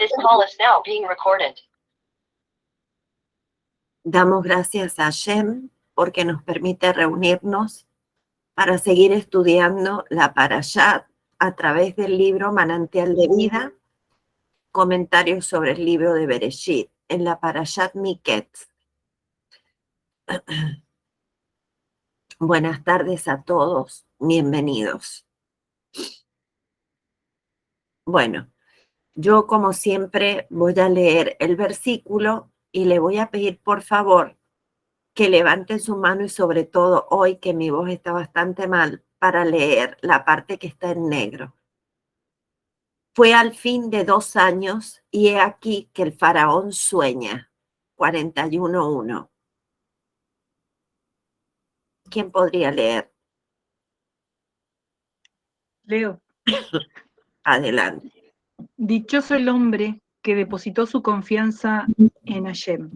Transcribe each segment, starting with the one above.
This call is now being recorded. Damos gracias a Hashem porque nos permite reunirnos para seguir estudiando la Parashat a través del libro Manantial de Vida, comentarios sobre el libro de Bereshit, en la Parashat Miketz. Buenas tardes a todos, bienvenidos. Bueno, yo como siempre voy a leer el versículo y le voy a pedir por favor que levanten su mano y sobre todo hoy que mi voz está bastante mal para leer la parte que está en negro. Fue al fin de 2 años y he aquí que el faraón sueña. 41:1. ¿Quién podría leer? Leo. Adelante. Dichoso el hombre que depositó su confianza en Hashem.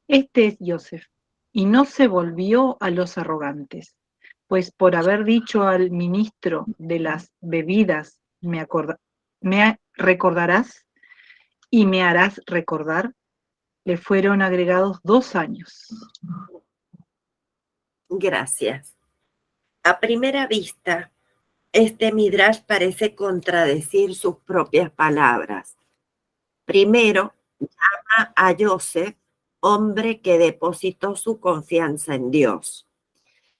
Este es Yosef, y no se volvió a los arrogantes, pues por haber dicho al ministro de las bebidas, me recordarás y me harás recordar, le fueron agregados 2 años. Gracias. A primera vista, este Midrash parece contradecir sus propias palabras. Primero, llama a Yosef hombre que depositó su confianza en Dios.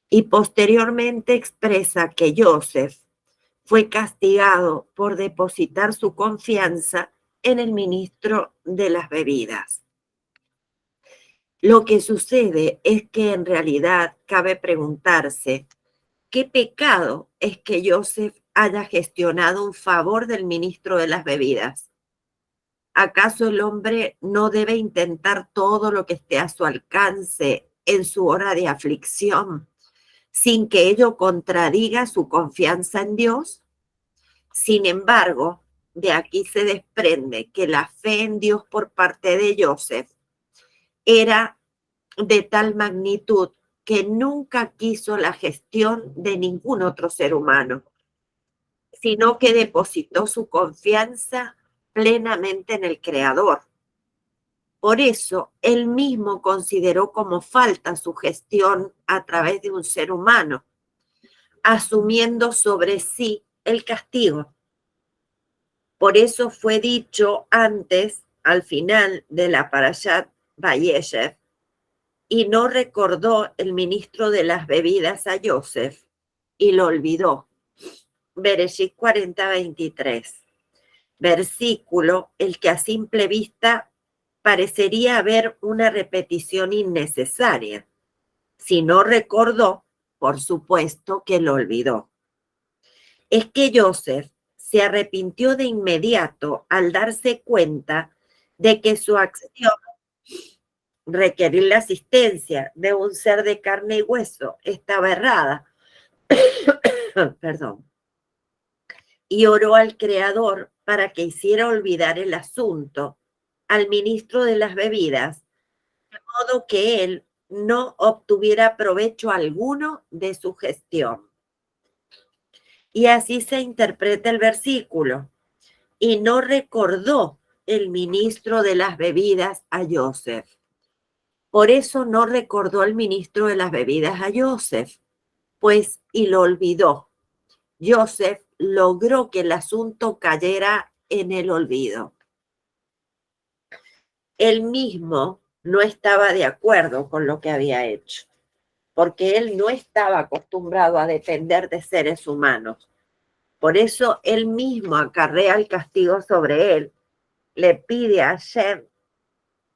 Y posteriormente expresa que Yosef fue castigado por depositar su confianza en el ministro de las bebidas. Lo que sucede es que en realidad cabe preguntarse ¿qué pecado es que Yosef haya gestionado un favor del ministro de las bebidas? ¿Acaso el hombre no debe intentar todo lo que esté a su alcance en su hora de aflicción, sin que ello contradiga su confianza en Dios? Sin embargo, de aquí se desprende que la fe en Dios por parte de Yosef era de tal magnitud que nunca quiso la gestión de ningún otro ser humano, sino que depositó su confianza plenamente en el Creador. Por eso, él mismo consideró como falta su gestión a través de un ser humano, asumiendo sobre sí el castigo. Por eso fue dicho antes, al final de la Parashat Vayeshev, y no recordó el ministro de las bebidas a Yosef, y lo olvidó. Bereshit 40:23. Versículo, el que a simple vista parecería haber una repetición innecesaria. Si no recordó, por supuesto que lo olvidó. Es que Yosef se arrepintió de inmediato al darse cuenta de que su acción, requerir la asistencia de un ser de carne y hueso, estaba errada. Perdón. Y oró al Creador para que hiciera olvidar el asunto al ministro de las bebidas, de modo que él no obtuviera provecho alguno de su gestión. Y así se interpreta el versículo. Y no recordó el ministro de las bebidas a Yosef. Por eso no recordó el ministro de las bebidas a Yosef, pues y lo olvidó. Yosef logró que el asunto cayera en el olvido. Él mismo no estaba de acuerdo con lo que había hecho, porque él no estaba acostumbrado a depender de seres humanos. Por eso él mismo acarrea el castigo sobre él. Le pide a Hashem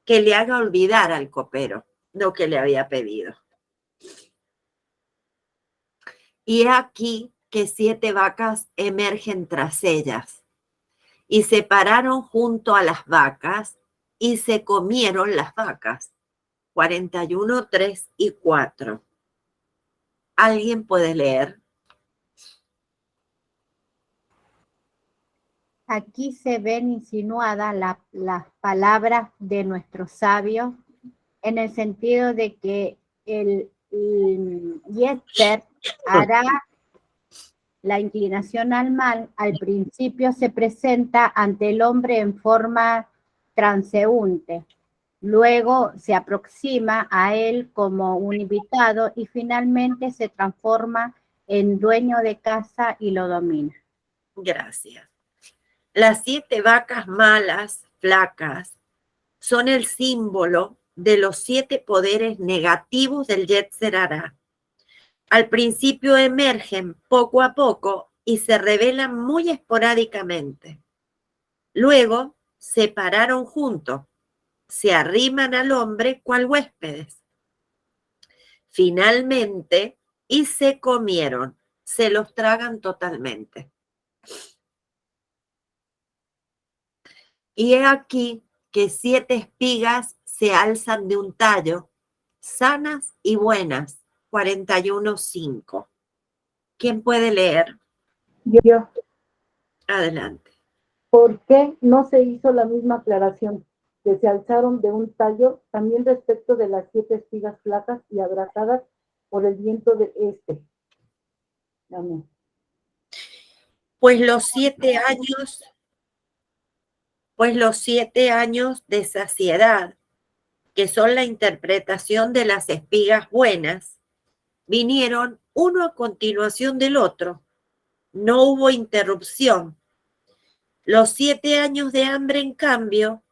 que le haga olvidar al copero lo que le había pedido. Y aquí que 7 vacas emergen tras ellas, y se pararon junto a las vacas, y se comieron las vacas. 41, 3 y 4. ¿Alguien puede leer? Aquí se ven insinuadas las palabras de nuestros sabios en el sentido de que el Yetzer hará La inclinación al mal al principio se presenta ante el hombre en forma transeúnte, luego se aproxima a él como un invitado y finalmente se transforma en dueño de casa y lo domina. Gracias. Las 7 vacas malas, flacas, son el símbolo de los 7 poderes negativos del Yetzer Hará. Al principio emergen poco a poco y se revelan muy esporádicamente. Luego se pararon juntos, se arriman al hombre cual huéspedes. Finalmente, y se comieron, se los tragan totalmente. Y he aquí que 7 espigas se alzan de un tallo, sanas y buenas, 41:5. ¿Quién puede leer? Yo, Adelante. ¿por qué no se hizo la misma aclaración que se alzaron de un tallo también respecto de las 7 espigas flacas y abrazadas por el viento de este? Amén. Pues los 7 años de saciedad, que son la interpretación de las espigas buenas, vinieron uno a continuación del otro. No hubo interrupción. Los 7 años de hambre, en cambio,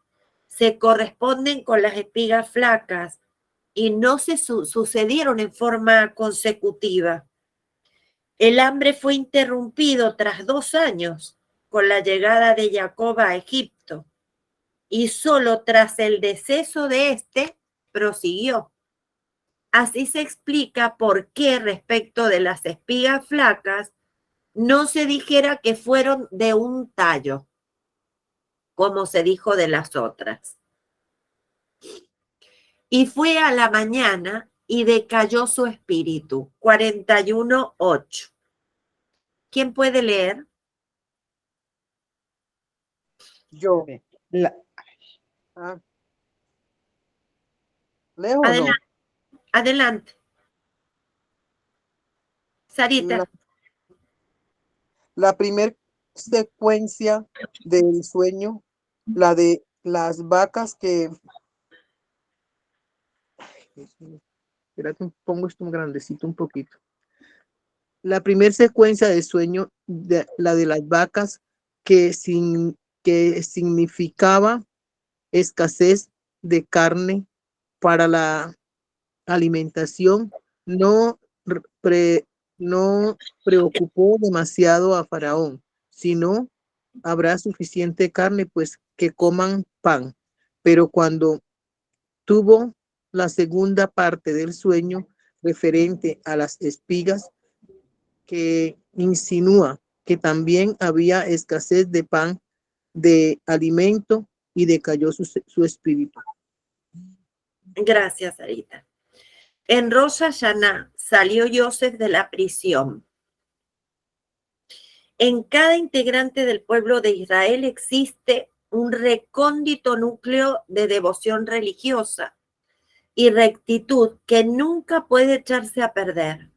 se corresponden con las espigas flacas y no se sucedieron en forma consecutiva. El hambre fue interrumpido tras 2 años con la llegada de Jacob a Egipto y solo tras el deceso de éste prosiguió. Así se explica por qué respecto de las espigas flacas no se dijera que fueron de un tallo, como se dijo de las otras. Y fue a la mañana y decayó su espíritu. 41:8. ¿Quién puede leer? Yo. ¿Leo o no? Adelante. Adelante. Sarita. La primer secuencia del sueño, la de las vacas que... Espérate, pongo esto un grandecito un poquito. La primera secuencia del sueño, la de las vacas que significaba escasez de carne para la alimentación, no preocupó demasiado a Faraón, sino habrá suficiente carne, pues que coman pan. Pero cuando tuvo la segunda parte del sueño referente a las espigas, que insinúa que también había escasez de pan, de alimento, y decayó su espíritu. Gracias, Sarita. En Rosh Hashaná salió Yosef de la prisión. En cada integrante del pueblo de Israel existe un recóndito núcleo de devoción religiosa y rectitud que nunca puede echarse a perder.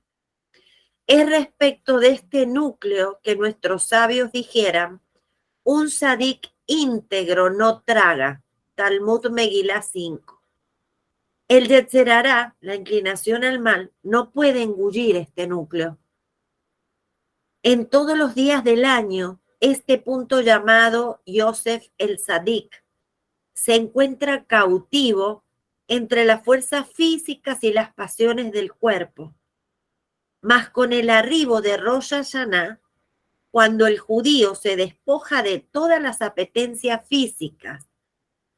Es respecto de este núcleo que nuestros sabios dijeran: un sadik íntegro no traga. Talmud Megilá 5. El Yetzer Hará, la inclinación al mal, no puede engullir este núcleo. En todos los días del año, este punto llamado Yosef el Sadik se encuentra cautivo entre las fuerzas físicas y las pasiones del cuerpo. Mas con el arribo de Rosh Hashaná, cuando el judío se despoja de todas las apetencias físicas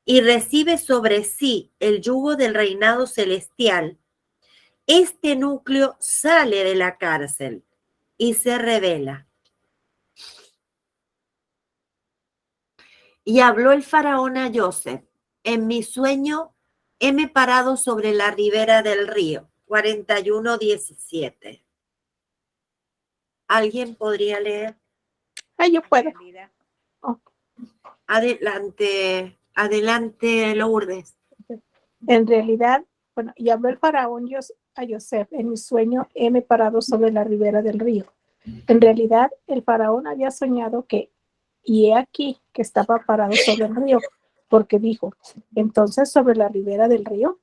y recibe sobre sí el yugo del reinado celestial, este núcleo sale de la cárcel y se revela. Y habló el faraón a Yosef: en mi sueño heme parado sobre la ribera del río. 41:17. ¿Alguien podría leer? Yo puedo. Oh. Adelante, adelante, Lourdes. En realidad, bueno, y habló el faraón a Yosef: en mi sueño heme parado sobre la ribera del río. En realidad, el faraón había soñado que, y he aquí que estaba parado sobre el río, porque dijo, entonces sobre la ribera del río.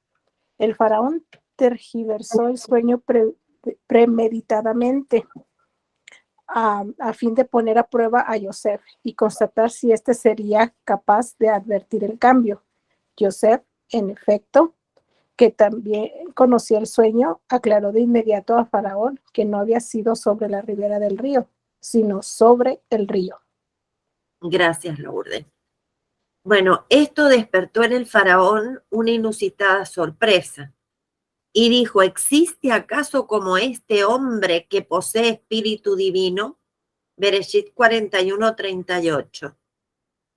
El faraón tergiversó el sueño premeditadamente a fin de poner a prueba a Joseph y constatar si éste sería capaz de advertir el cambio. Joseph, en efecto, que también conocía el sueño, aclaró de inmediato a Faraón que no había sido sobre la ribera del río, sino sobre el río. Gracias, Lourdes. Bueno, esto despertó en el faraón una inusitada sorpresa y dijo, ¿existe acaso como este hombre que posee espíritu divino? Bereshit 41:38,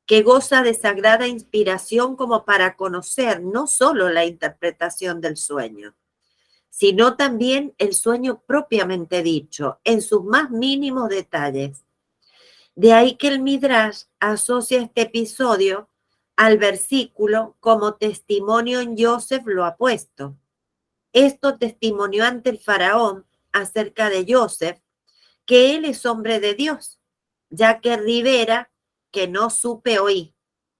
que goza de sagrada inspiración como para conocer no solo la interpretación del sueño, sino también el sueño propiamente dicho, en sus más mínimos detalles. De ahí que el Midrash asocia este episodio al versículo como testimonio en Joseph lo ha puesto. Esto testimonió ante el faraón acerca de Joseph, que él es hombre de Dios, ya que Rivera, que no supe oí.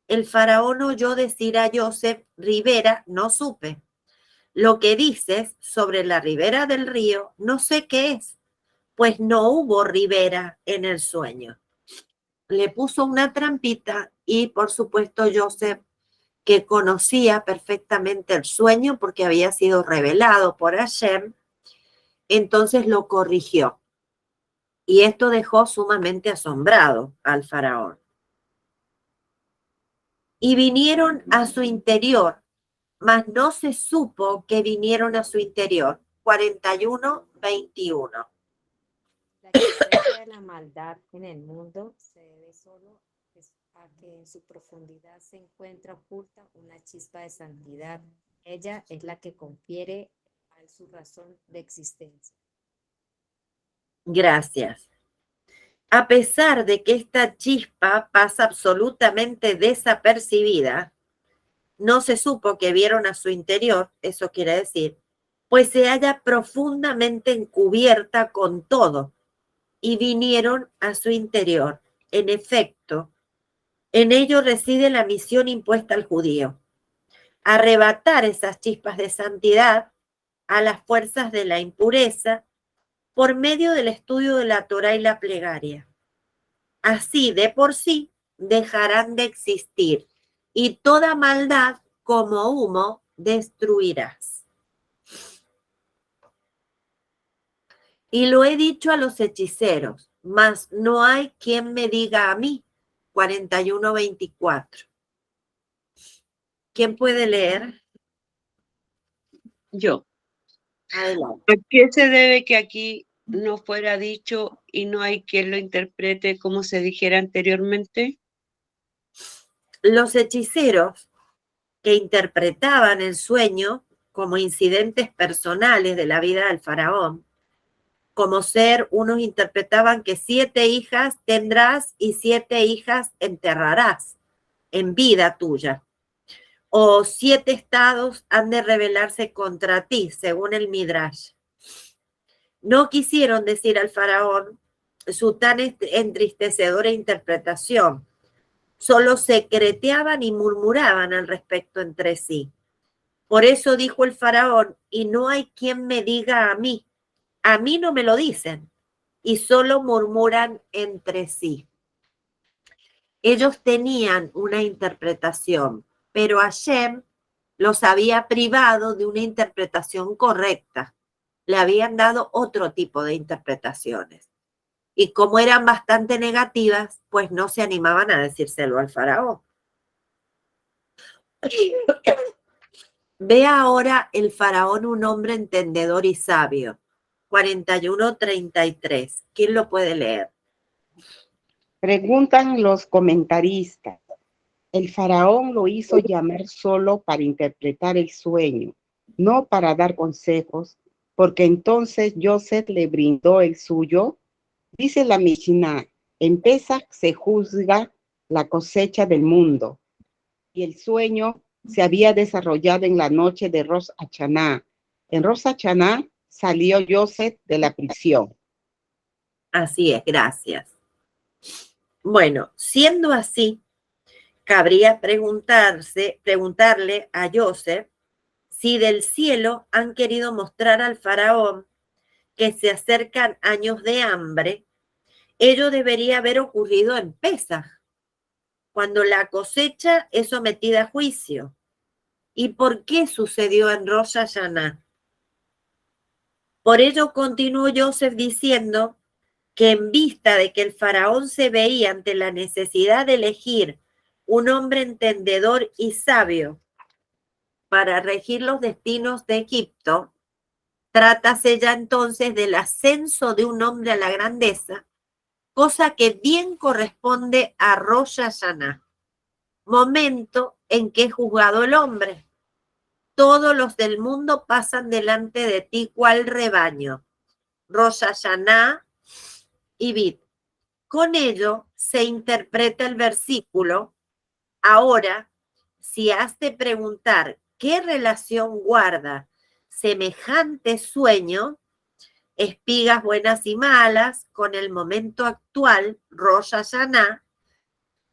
El faraón oyó decir a Joseph, Rivera, no supe. Lo que dices sobre la ribera del río, no sé qué es, pues no hubo ribera en el sueño. Le puso una trampita y, por supuesto, Joseph, que conocía perfectamente el sueño porque había sido revelado por Hashem, entonces lo corrigió. Y esto dejó sumamente asombrado al faraón. Y vinieron a su interior, mas no se supo que vinieron a su interior. 41:21. La existencia de la maldad en el mundo se debe solo a que en su profundidad se encuentra oculta una chispa de santidad. Ella es la que confiere a él su razón de existencia. Gracias. A pesar de que esta chispa pasa absolutamente desapercibida, no se supo que vieron a su interior, eso quiere decir, pues se halla profundamente encubierta con todo, y vinieron a su interior. En efecto, en ello reside la misión impuesta al judío, arrebatar esas chispas de santidad a las fuerzas de la impureza por medio del estudio de la Torá y la plegaria. Así, de por sí, dejarán de existir, y toda maldad como humo destruirás. Y lo he dicho a los hechiceros, mas no hay quien me diga a mí. 41:24. ¿Quién puede leer? Yo. Adelante. ¿A qué se debe que aquí no fuera dicho y no hay quien lo interprete como se dijera anteriormente? Los hechiceros que interpretaban el sueño como incidentes personales de la vida del faraón, como ser, unos interpretaban que 7 hijas tendrás y 7 hijas enterrarás en vida tuya. O 7 estados han de rebelarse contra ti, según el Midrash. No quisieron decir al faraón su tan entristecedora interpretación. Solo secreteaban y murmuraban al respecto entre sí. Por eso dijo el faraón, y no hay quien me diga a mí no me lo dicen, y solo murmuran entre sí. Ellos tenían una interpretación, pero Hashem los había privado de una interpretación correcta. Le habían dado otro tipo de interpretaciones. Y como eran bastante negativas, pues no se animaban a decírselo al faraón. Ve ahora el faraón un hombre entendedor y sabio. 41:33. ¿Quién lo puede leer? Preguntan los comentaristas. El faraón lo hizo llamar solo para interpretar el sueño, no para dar consejos, porque entonces Joseph le brindó el suyo. Dice la Mishnah, en Pesach se juzga la cosecha del mundo, y el sueño se había desarrollado en la noche de Rosh Hashanah. En Rosh Hashanah salió Joseph de la prisión. Así es, gracias. Bueno, siendo así, cabría preguntarle a Joseph si del cielo han querido mostrar al faraón que se acercan años de hambre. Ello debería haber ocurrido en Pesaj, cuando la cosecha es sometida a juicio. ¿Y por qué sucedió en Rosh Hashanah? Por ello continuó Joseph diciendo que en vista de que el faraón se veía ante la necesidad de elegir un hombre entendedor y sabio para regir los destinos de Egipto, trátase ya entonces del ascenso de un hombre a la grandeza, cosa que bien corresponde a Rosh Hashanah, momento en que es juzgado el hombre. Todos los del mundo pasan delante de ti cual rebaño. Rosh Hashanah y Bit. Con ello se interpreta el versículo. Ahora, si has de preguntar qué relación guarda semejante sueño, espigas buenas y malas, con el momento actual, Rosh Hashanah,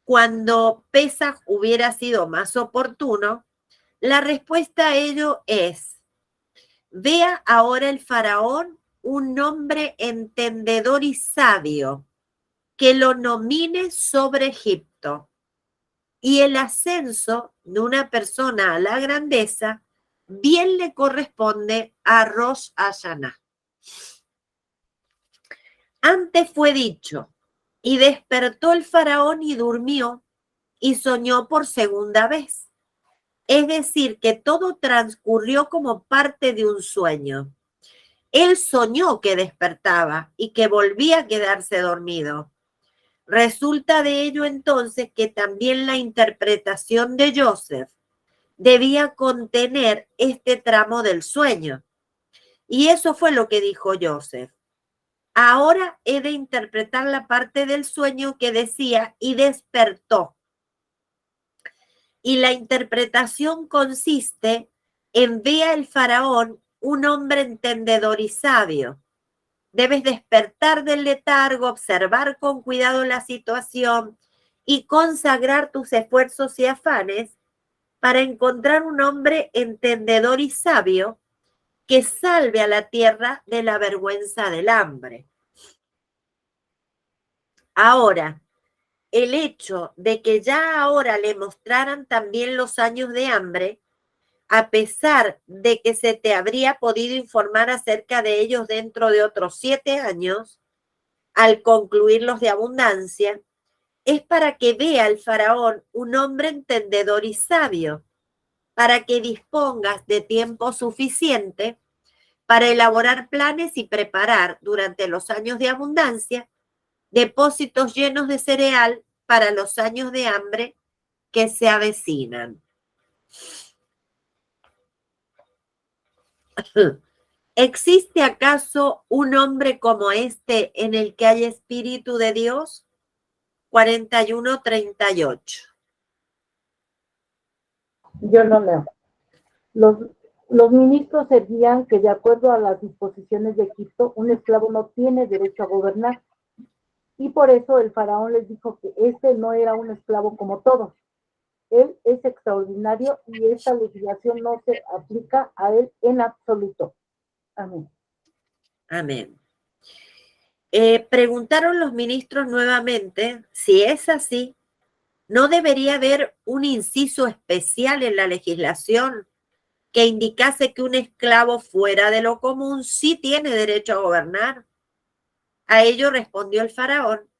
cuando Pesaj hubiera sido más oportuno, la respuesta a ello es: vea ahora el faraón un hombre entendedor y sabio, que lo nomine sobre Egipto. Y el ascenso de una persona a la grandeza bien le corresponde a Rosh Hashanah. Antes fue dicho, y despertó el faraón y durmió, y soñó por segunda vez. Es decir, que todo transcurrió como parte de un sueño. Él soñó que despertaba y que volvía a quedarse dormido. Resulta de ello entonces que también la interpretación de Joseph debía contener este tramo del sueño. Y eso fue lo que dijo Joseph. Ahora he de interpretar la parte del sueño que decía y despertó. Y la interpretación consiste en vea el faraón un hombre entendedor y sabio. Debes despertar del letargo, observar con cuidado la situación y consagrar tus esfuerzos y afanes para encontrar un hombre entendedor y sabio que salve a la tierra de la vergüenza del hambre. Ahora, el hecho de que ya ahora le mostraran también los años de hambre, a pesar de que se te habría podido informar acerca de ellos dentro de otros 7 años, al concluir los de abundancia, es para que vea el faraón un hombre entendedor y sabio, para que dispongas de tiempo suficiente para elaborar planes y preparar durante los años de abundancia depósitos llenos de cereal para los años de hambre que se avecinan. ¿Existe acaso un hombre como este en el que hay Espíritu de Dios? 41:38. Yo no leo. Los ministros servían que, de acuerdo a las disposiciones de Egipto, un esclavo no tiene derecho a gobernar. Y por eso el faraón les dijo que este no era un esclavo como todos. Él es extraordinario y esta legislación no se aplica a él en absoluto. Amén. Amén. Preguntaron los ministros nuevamente si es así, ¿no debería haber un inciso especial en la legislación que indicase que un esclavo fuera de lo común sí tiene derecho a gobernar? A ello respondió el faraón: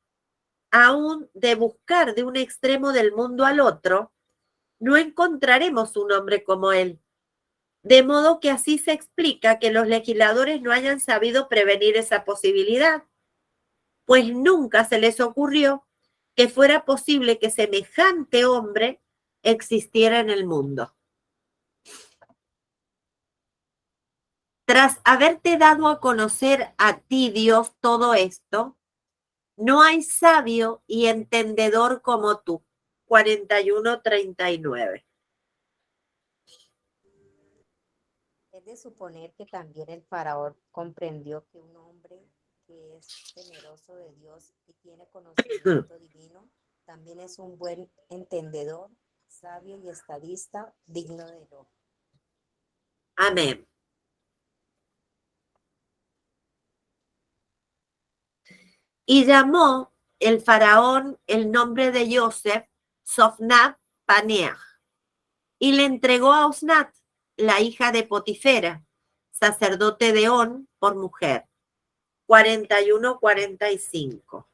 aún de buscar de un extremo del mundo al otro, no encontraremos un hombre como él. De modo que así se explica que los legisladores no hayan sabido prevenir esa posibilidad, pues nunca se les ocurrió que fuera posible que semejante hombre existiera en el mundo. Tras haberte dado a conocer a ti, Dios, todo esto, no hay sabio y entendedor como tú. 41:39. Es de suponer que también el faraón comprendió que un hombre que es temeroso de Dios y tiene conocimiento divino, también es un buen entendedor, sabio y estadista, digno de elogio. Amén. Y llamó el faraón el nombre de Joseph Sofnat Paneah, y le entregó a Osnat, la hija de Potifera, sacerdote de On, por mujer. 41-45.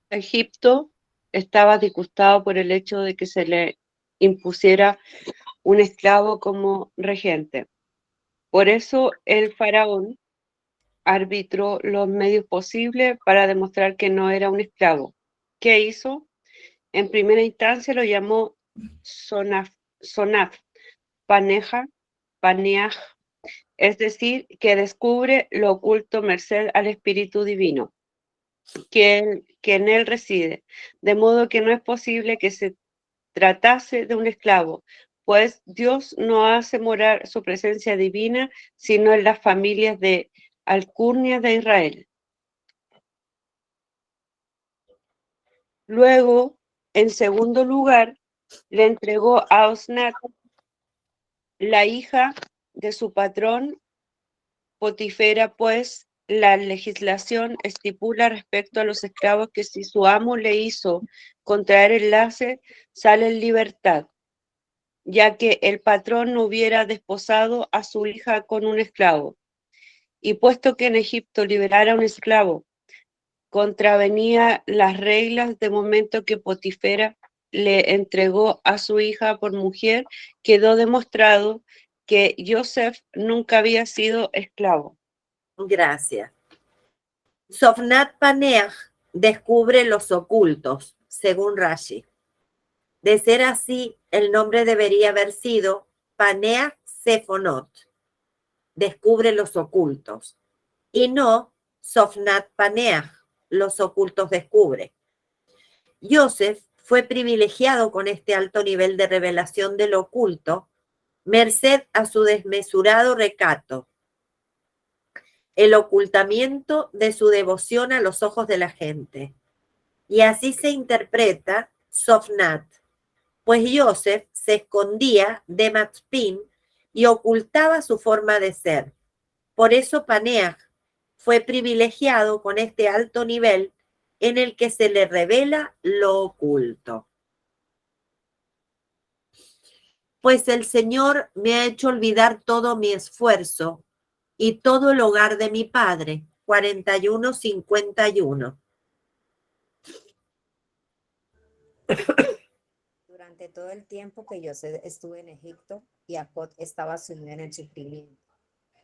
Egipto estaba disgustado por el hecho de que se le impusiera un esclavo como regente. Por eso el faraón arbitró los medios posibles para demostrar que no era un esclavo. ¿Qué hizo? En primera instancia lo llamó Sonaf Paneah, es decir, que descubre lo oculto merced al Espíritu Divino, que en él reside, de modo que no es posible que se tratase de un esclavo, pues Dios no hace morar su presencia divina, sino en las familias de alcurnia de Israel. Luego, en segundo lugar, le entregó a Osnat, la hija de su patrón Potifera, pues la legislación estipula respecto a los esclavos que si su amo le hizo contraer enlace, sale en libertad, ya que el patrón no hubiera desposado a su hija con un esclavo. Y puesto que en Egipto liberar a un esclavo contravenía las reglas, de momento que Potifera le entregó a su hija por mujer, quedó demostrado que Joseph nunca había sido esclavo. Gracias. Sofnat Paneah descubre los ocultos, según Rashi. De ser así, el nombre debería haber sido Paneah Sefonot, descubre los ocultos, y no Sofnat Paneah, los ocultos descubre. Joseph fue privilegiado con este alto nivel de revelación del oculto, merced a su desmesurado recato, el ocultamiento de su devoción a los ojos de la gente. Y así se interpreta Sofnat, pues Joseph se escondía de Matpin y ocultaba su forma de ser. Por eso Paneah fue privilegiado con este alto nivel en el que se le revela lo oculto. Pues el Señor me ha hecho olvidar todo mi esfuerzo y todo el hogar de mi padre. 41-51. Durante todo el tiempo que José estuvo en Egipto, Jacob estaba sumido en el sufrimiento.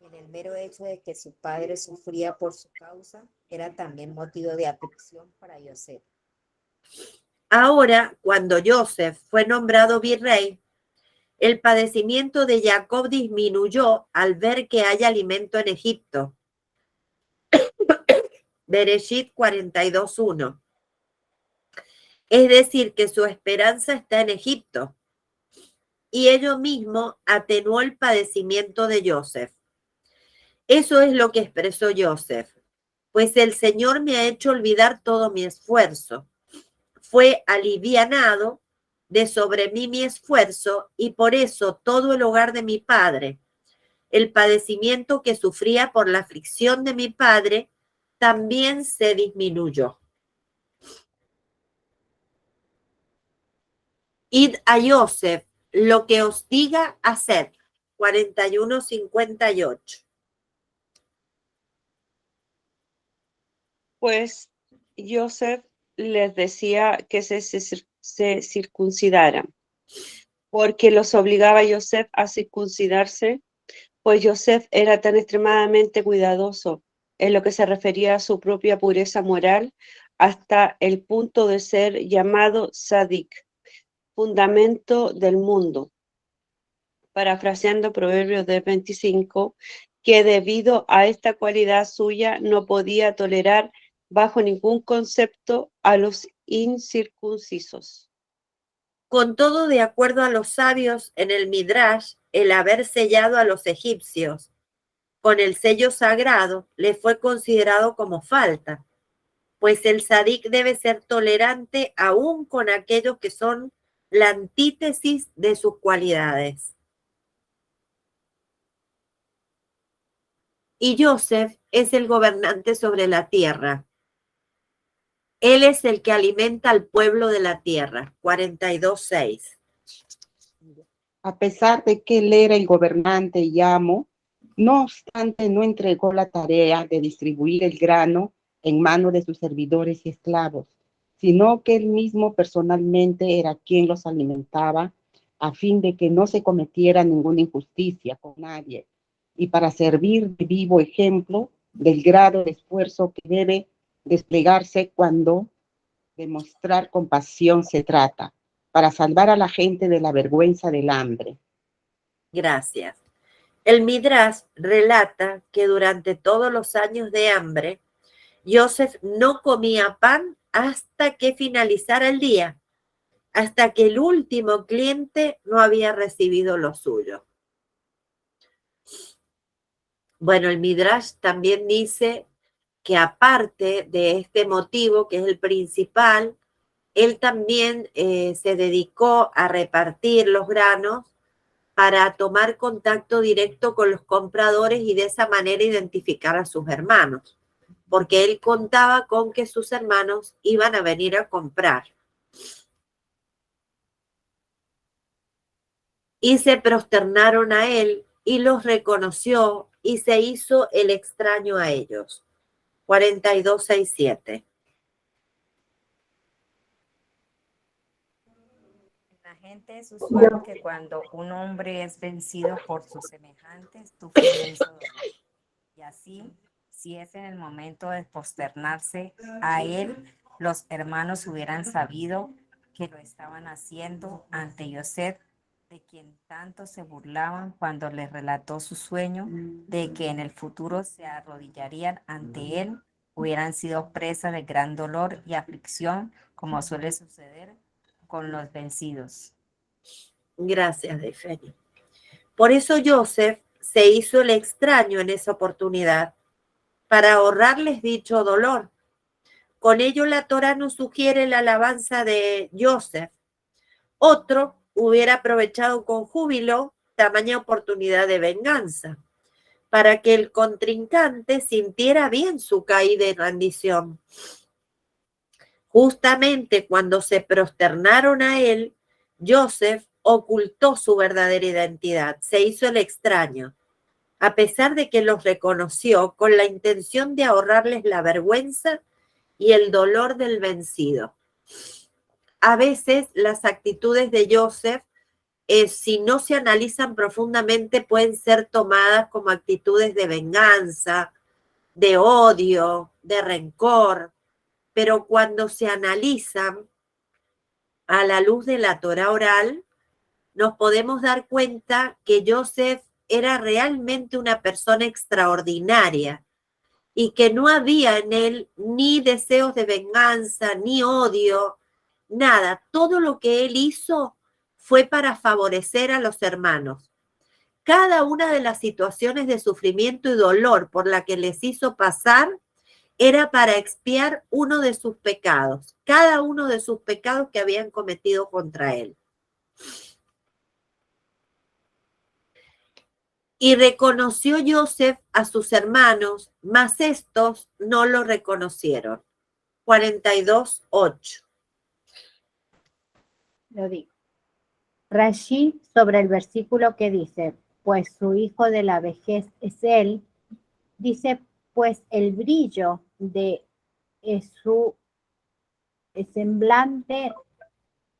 En el mero hecho de que su padre sufría por su causa, era también motivo de aflicción para José. Ahora, cuando Joseph fue nombrado virrey, el padecimiento de Jacob disminuyó al ver que hay alimento en Egipto. Bereshit 42:1. Es decir, que su esperanza está en Egipto. Y ello mismo atenuó el padecimiento de Joseph. Eso es lo que expresó Joseph. Pues el Señor me ha hecho olvidar todo mi esfuerzo. Fue alivianado de sobre mí mi esfuerzo, y por eso todo el hogar de mi padre, el padecimiento que sufría por la aflicción de mi padre, también se disminuyó. Id a Joseph lo que os diga hacer. 41-58. Pues Joseph les decía que se circuncidaran, porque los obligaba a Joseph a circuncidarse, pues Joseph era tan extremadamente cuidadoso en lo que se refería a su propia pureza moral, hasta el punto de ser llamado Sadik, fundamento del mundo, parafraseando Proverbios 25, que debido a esta cualidad suya no podía tolerar bajo ningún concepto a los incircuncisos. Con todo, de acuerdo a los sabios en el Midrash, el haber sellado a los egipcios con el sello sagrado, le fue considerado como falta, pues el sadik debe ser tolerante aún con aquellos que son la antítesis de sus cualidades. Y Yosef es el gobernante sobre la tierra. Él es el que alimenta al pueblo de la tierra. 42:6. A pesar de que él era el gobernante y amo, no obstante no entregó la tarea de distribuir el grano en manos de sus servidores y esclavos, sino que él mismo personalmente era quien los alimentaba a fin de que no se cometiera ninguna injusticia con nadie y para servir de vivo ejemplo del grado de esfuerzo que debe desplegarse cuando de mostrar compasión se trata, para salvar a la gente de la vergüenza del hambre. Gracias. El Midrash relata que durante todos los años de hambre, Yosef no comía pan hasta que finalizara el día, hasta que el último cliente no había recibido lo suyo. Bueno, el Midrash también dice que aparte de este motivo, que es el principal, él también se dedicó a repartir los granos para tomar contacto directo con los compradores y de esa manera identificar a sus hermanos, porque él contaba con que sus hermanos iban a venir a comprar. Y se prosternaron a él y los reconoció y se hizo el extraño a ellos. 42:6-7. La gente es usual que cuando un hombre es vencido por sus semejantes, sufre inmenso dolor. Y así, si es en el momento de posternarse a él, los hermanos hubieran sabido que lo estaban haciendo ante Yosef, de quien tanto se burlaban cuando les relató su sueño, de que en el futuro se arrodillarían ante él, hubieran sido presa de gran dolor y aflicción, como suele suceder con los vencidos. Gracias, Defeni. Por eso Yosef se hizo el extraño en esa oportunidad, para ahorrarles dicho dolor. Con ello la Torá nos sugiere la alabanza de Yosef. Otro hubiera aprovechado con júbilo tamaña oportunidad de venganza, para que el contrincante sintiera bien su caída y rendición. Justamente cuando se prosternaron a él, Yosef ocultó su verdadera identidad, se hizo el extraño, a pesar de que los reconoció con la intención de ahorrarles la vergüenza y el dolor del vencido. A veces las actitudes de Yosef, si no se analizan profundamente, pueden ser tomadas como actitudes de venganza, de odio, de rencor, pero cuando se analizan a la luz de la Torá oral, nos podemos dar cuenta que Yosef era realmente una persona extraordinaria y que no había en él ni deseos de venganza, ni odio, nada. Todo lo que él hizo fue para favorecer a los hermanos. Cada una de las situaciones de sufrimiento y dolor por la que les hizo pasar era para expiar uno de sus pecados, cada uno de sus pecados que habían cometido contra él. Y reconoció Yosef a sus hermanos, mas estos no lo reconocieron. 42:8. Lo digo. Rashi, sobre el versículo que dice, pues su hijo de la vejez es él, dice, pues el brillo de su semblante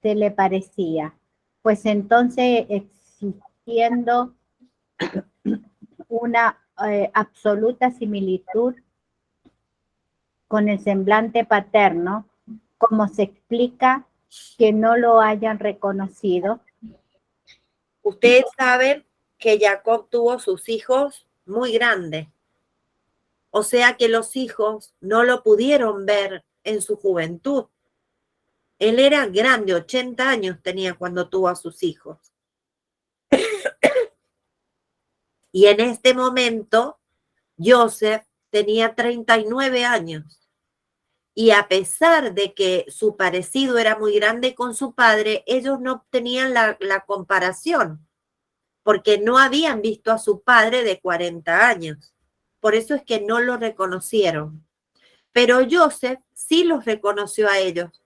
se le parecía, pues entonces existiendo una absoluta similitud con el semblante paterno, como se explica que no lo hayan reconocido. Ustedes saben que Jacob tuvo sus hijos muy grandes, o sea que los hijos no lo pudieron ver en su juventud. Él era grande, 80 años tenía cuando tuvo a sus hijos. Y en este momento Joseph tenía 39 años y a pesar de que su parecido era muy grande con su padre, ellos no tenían la comparación porque no habían visto a su padre de 40 años. Por eso es que no lo reconocieron. Pero Joseph sí los reconoció a ellos,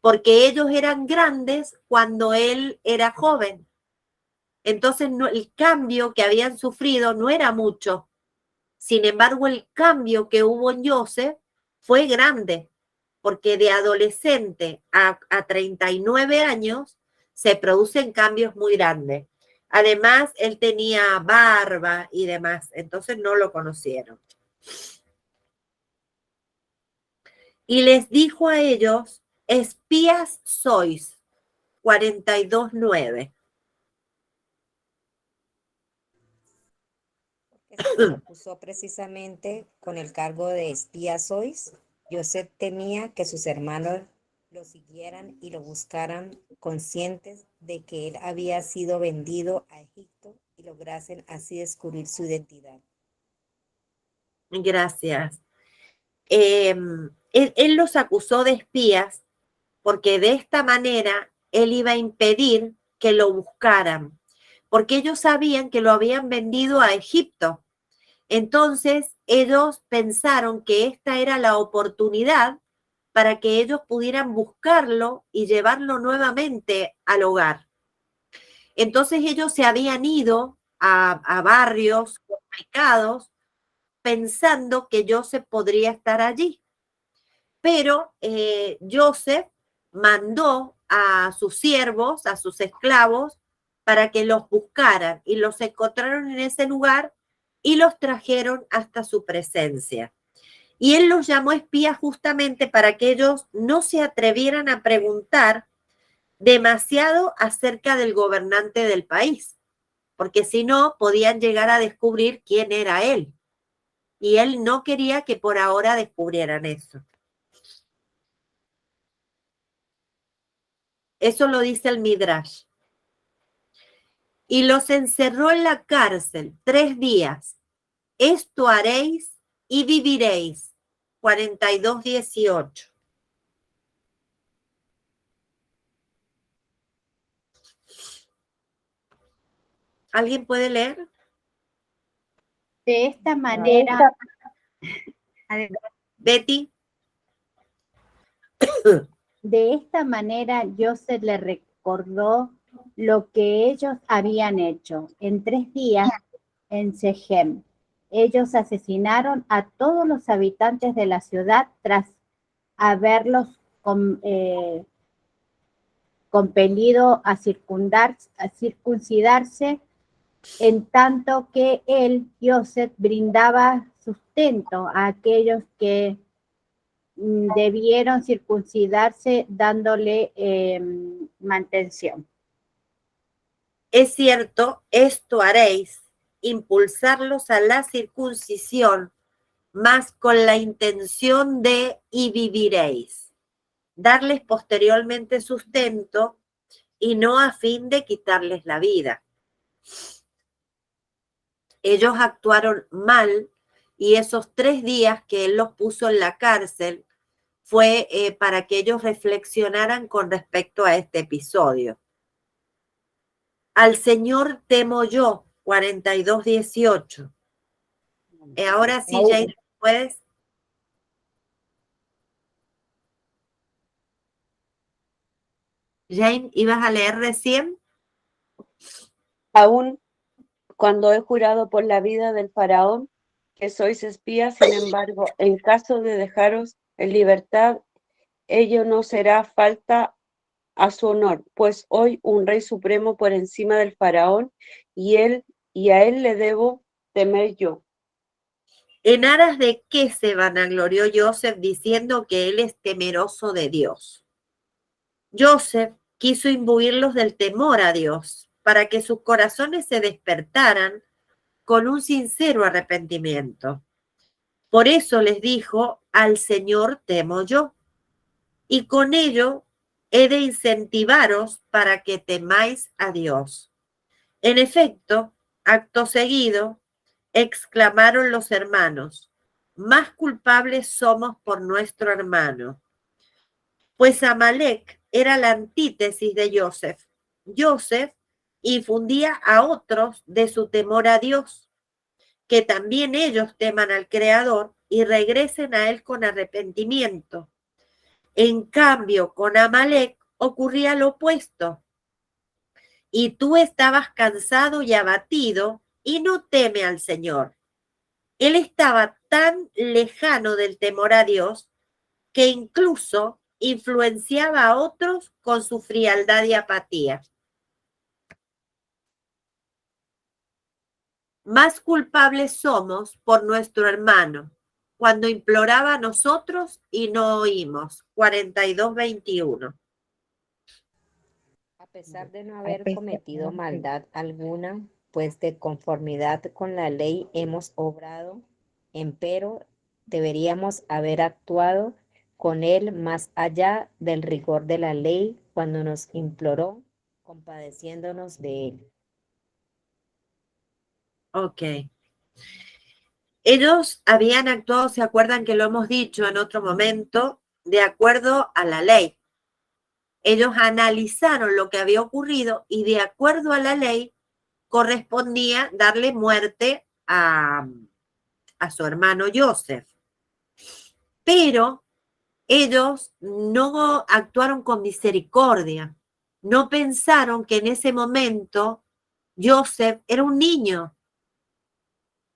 porque ellos eran grandes cuando él era joven. Entonces el cambio que habían sufrido no era mucho. Sin embargo, el cambio que hubo en Joseph fue grande, porque de adolescente a 39 años se producen cambios muy grandes. Además, él tenía barba y demás, entonces no lo conocieron. Y les dijo a ellos, espías sois, 42:9. Porque se les acusó precisamente con el cargo de espía sois. Joseph temía que sus hermanos lo siguieran y lo buscaran, conscientes de que él había sido vendido a Egipto y lograsen así descubrir su identidad. Gracias. Él los acusó de espías porque de esta manera él iba a impedir que lo buscaran, porque ellos sabían que lo habían vendido a Egipto. Entonces ellos pensaron que esta era la oportunidad para que ellos pudieran buscarlo y llevarlo nuevamente al hogar. Entonces ellos se habían ido a barrios complicados pensando que Joseph podría estar allí. Pero Joseph mandó a sus siervos, a sus esclavos, para que los buscaran y los encontraron en ese lugar y los trajeron hasta su presencia. Y él los llamó espías justamente para que ellos no se atrevieran a preguntar demasiado acerca del gobernante del país, porque si no podían llegar a descubrir quién era él. Y él no quería que por ahora descubrieran eso. Eso lo dice el Midrash. Y los encerró en la cárcel 3 días. Esto haréis y viviréis. 42:18. ¿Alguien puede leer? De esta manera, Betty. de esta manera Joseph le recordó lo que ellos habían hecho. En 3 días en Sechem, ellos asesinaron a todos los habitantes de la ciudad tras haberlos compelido a circuncidarse, en tanto que él, Joseph, brindaba sustento a aquellos que debieron circuncidarse dándole mantención. Es cierto, esto haréis, impulsarlos a la circuncisión, más con la intención de y viviréis, darles posteriormente sustento y no a fin de quitarles la vida. Ellos actuaron mal y esos 3 días que él los puso en la cárcel fue para que ellos reflexionaran con respecto a este episodio. Al Señor temo yo, 42:18. Ahora sí, Jane, ¿puedes? Jane, ¿ibas a leer recién? Aún cuando he jurado por la vida del faraón que sois espías, sin embargo, en caso de dejaros en libertad, ello no será falta a su honor, pues hoy un rey supremo por encima del faraón y a él le debo temer yo. ¿En aras de qué se vanaglorió Joseph diciendo que él es temeroso de Dios? Joseph quiso imbuirlos del temor a Dios para que sus corazones se despertaran con un sincero arrepentimiento. Por eso les dijo, al Señor temo yo, y con ello he de incentivaros para que temáis a Dios. En efecto, acto seguido, exclamaron los hermanos, más culpables somos por nuestro hermano. Pues Amalek era la antítesis de Joseph. Joseph infundía a otros de su temor a Dios, que también ellos teman al Creador y regresen a Él con arrepentimiento. En cambio, con Amalek ocurría lo opuesto. Y tú estabas cansado y abatido y no teme al Señor. Él estaba tan lejano del temor a Dios que incluso influenciaba a otros con su frialdad y apatía. Más culpables somos por nuestro hermano, cuando imploraba a nosotros y no oímos. 42:21. A pesar de no haber cometido maldad alguna, pues de conformidad con la ley hemos obrado, empero deberíamos haber actuado con él más allá del rigor de la ley cuando nos imploró, compadeciéndonos de él. Ok. Ellos habían actuado, ¿se acuerdan que lo hemos dicho en otro momento? De acuerdo a la ley. Ellos analizaron lo que había ocurrido y de acuerdo a la ley correspondía darle muerte a su hermano Joseph. Pero ellos no actuaron con misericordia. No pensaron que en ese momento Joseph era un niño.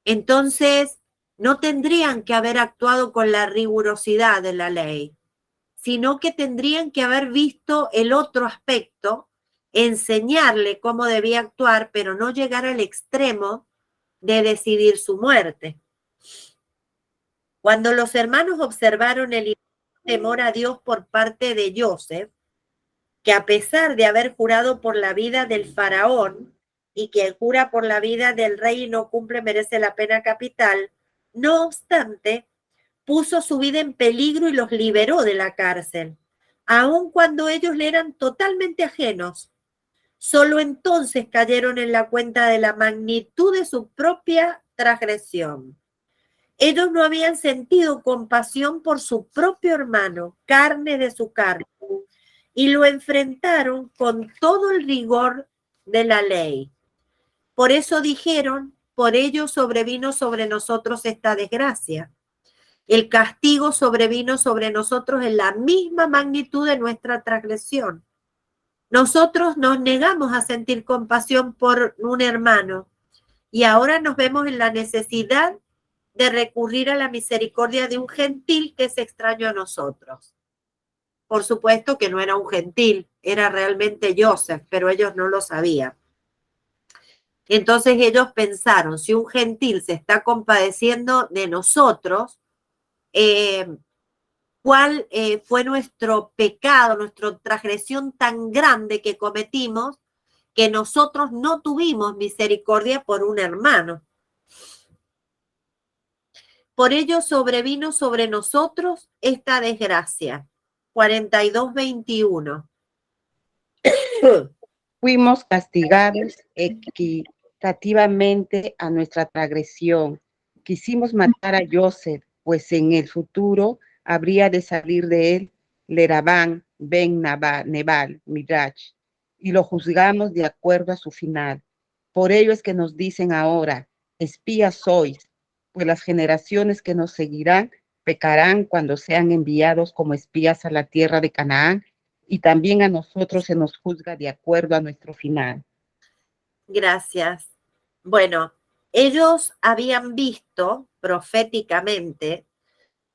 Entonces, no tendrían que haber actuado con la rigurosidad de la ley, sino que tendrían que haber visto el otro aspecto, enseñarle cómo debía actuar, pero no llegar al extremo de decidir su muerte. Cuando los hermanos observaron el temor a Dios por parte de Joseph, que a pesar de haber jurado por la vida del faraón, y quien jura por la vida del rey y no cumple merece la pena capital, no obstante, puso su vida en peligro y los liberó de la cárcel, aun cuando ellos le eran totalmente ajenos. Solo entonces cayeron en la cuenta de la magnitud de su propia transgresión. Ellos no habían sentido compasión por su propio hermano, carne de su carne, y lo enfrentaron con todo el rigor de la ley. Por eso dijeron, por ello sobrevino sobre nosotros esta desgracia. El castigo sobrevino sobre nosotros en la misma magnitud de nuestra transgresión. Nosotros nos negamos a sentir compasión por un hermano y ahora nos vemos en la necesidad de recurrir a la misericordia de un gentil que es extraño a nosotros. Por supuesto que no era un gentil, era realmente Joseph, pero ellos no lo sabían. Entonces ellos pensaron, si un gentil se está compadeciendo de nosotros, ¿cuál fue nuestro pecado, nuestra transgresión tan grande que cometimos que nosotros no tuvimos misericordia por un hermano? Por ello sobrevino sobre nosotros esta desgracia. 42:21. Fuimos castigados equitativamente a nuestra transgresión. Quisimos matar a Joseph, pues en el futuro habría de salir de él Lerabán ben Nebal, Midrash, y lo juzgamos de acuerdo a su final. Por ello es que nos dicen ahora, espías sois, pues las generaciones que nos seguirán pecarán cuando sean enviados como espías a la tierra de Canaán, y también a nosotros se nos juzga de acuerdo a nuestro final. Gracias. Bueno, ellos habían visto proféticamente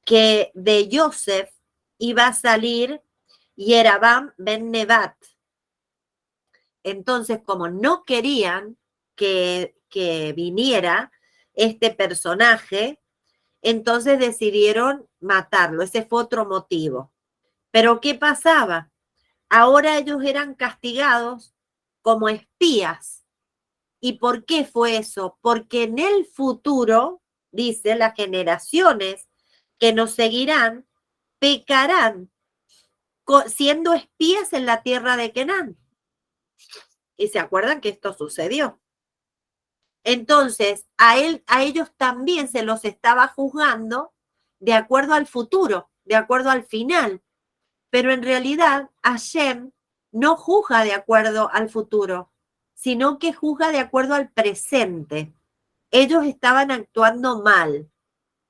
que de Joseph iba a salir Yerabam ben Nebat. Entonces, como no querían que viniera este personaje, entonces decidieron matarlo. Ese fue otro motivo. Pero ¿qué pasaba? Ahora ellos eran castigados como espías. ¿Y por qué fue eso? Porque en el futuro, dice, las generaciones que nos seguirán pecarán siendo espías en la tierra de Canaán. Y se acuerdan que esto sucedió. Entonces, a ellos también se los estaba juzgando de acuerdo al futuro, de acuerdo al final. Pero en realidad, Hashem no juzga de acuerdo al futuro, sino que juzga de acuerdo al presente. Ellos estaban actuando mal.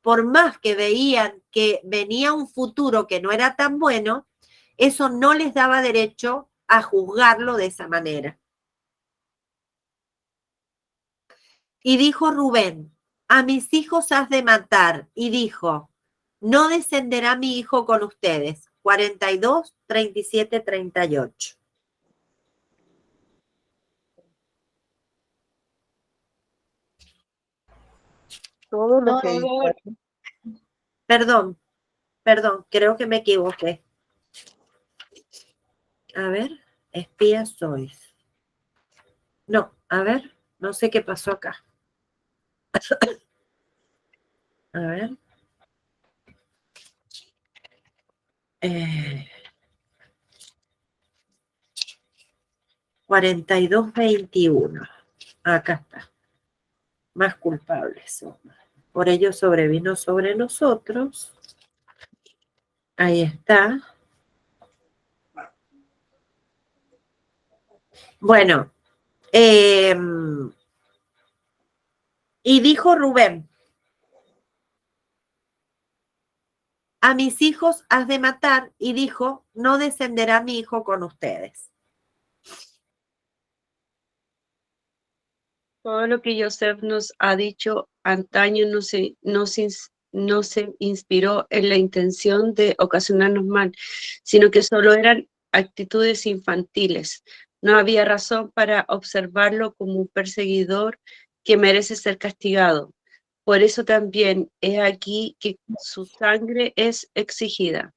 Por más que veían que venía un futuro que no era tan bueno, eso no les daba derecho a juzgarlo de esa manera. Y dijo Rubén, a mis hijos has de matar. Y dijo, no descenderá mi hijo con ustedes. 42, 37, 38. Todo lo No, que Perdón, creo que me equivoqué. A ver, espías sois. No, a ver, no sé qué pasó acá. A ver. 42, 21. Acá está. Más culpables somos. Por ello sobrevino sobre nosotros. Ahí está. Bueno, y dijo Rubén, a mis hijos has de matar, y dijo, no descenderá mi hijo con ustedes. Todo lo que Yosef nos ha dicho antaño no se inspiró en la intención de ocasionarnos mal, sino que solo eran actitudes infantiles. No había razón para observarlo como un perseguidor que merece ser castigado. Por eso también es aquí que su sangre es exigida.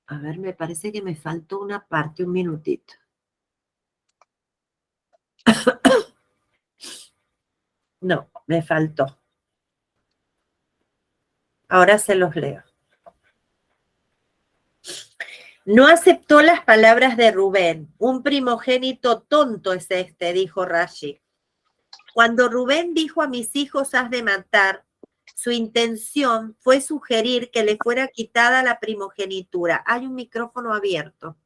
A ver, me parece que me faltó una parte, un minutito. No, me faltó. Ahora se los leo. No aceptó las palabras de Rubén. Un primogénito tonto es este, dijo Rashi. Cuando Rubén dijo a mis hijos has de matar, su intención fue sugerir que le fuera quitada la primogenitura. Hay un micrófono abierto.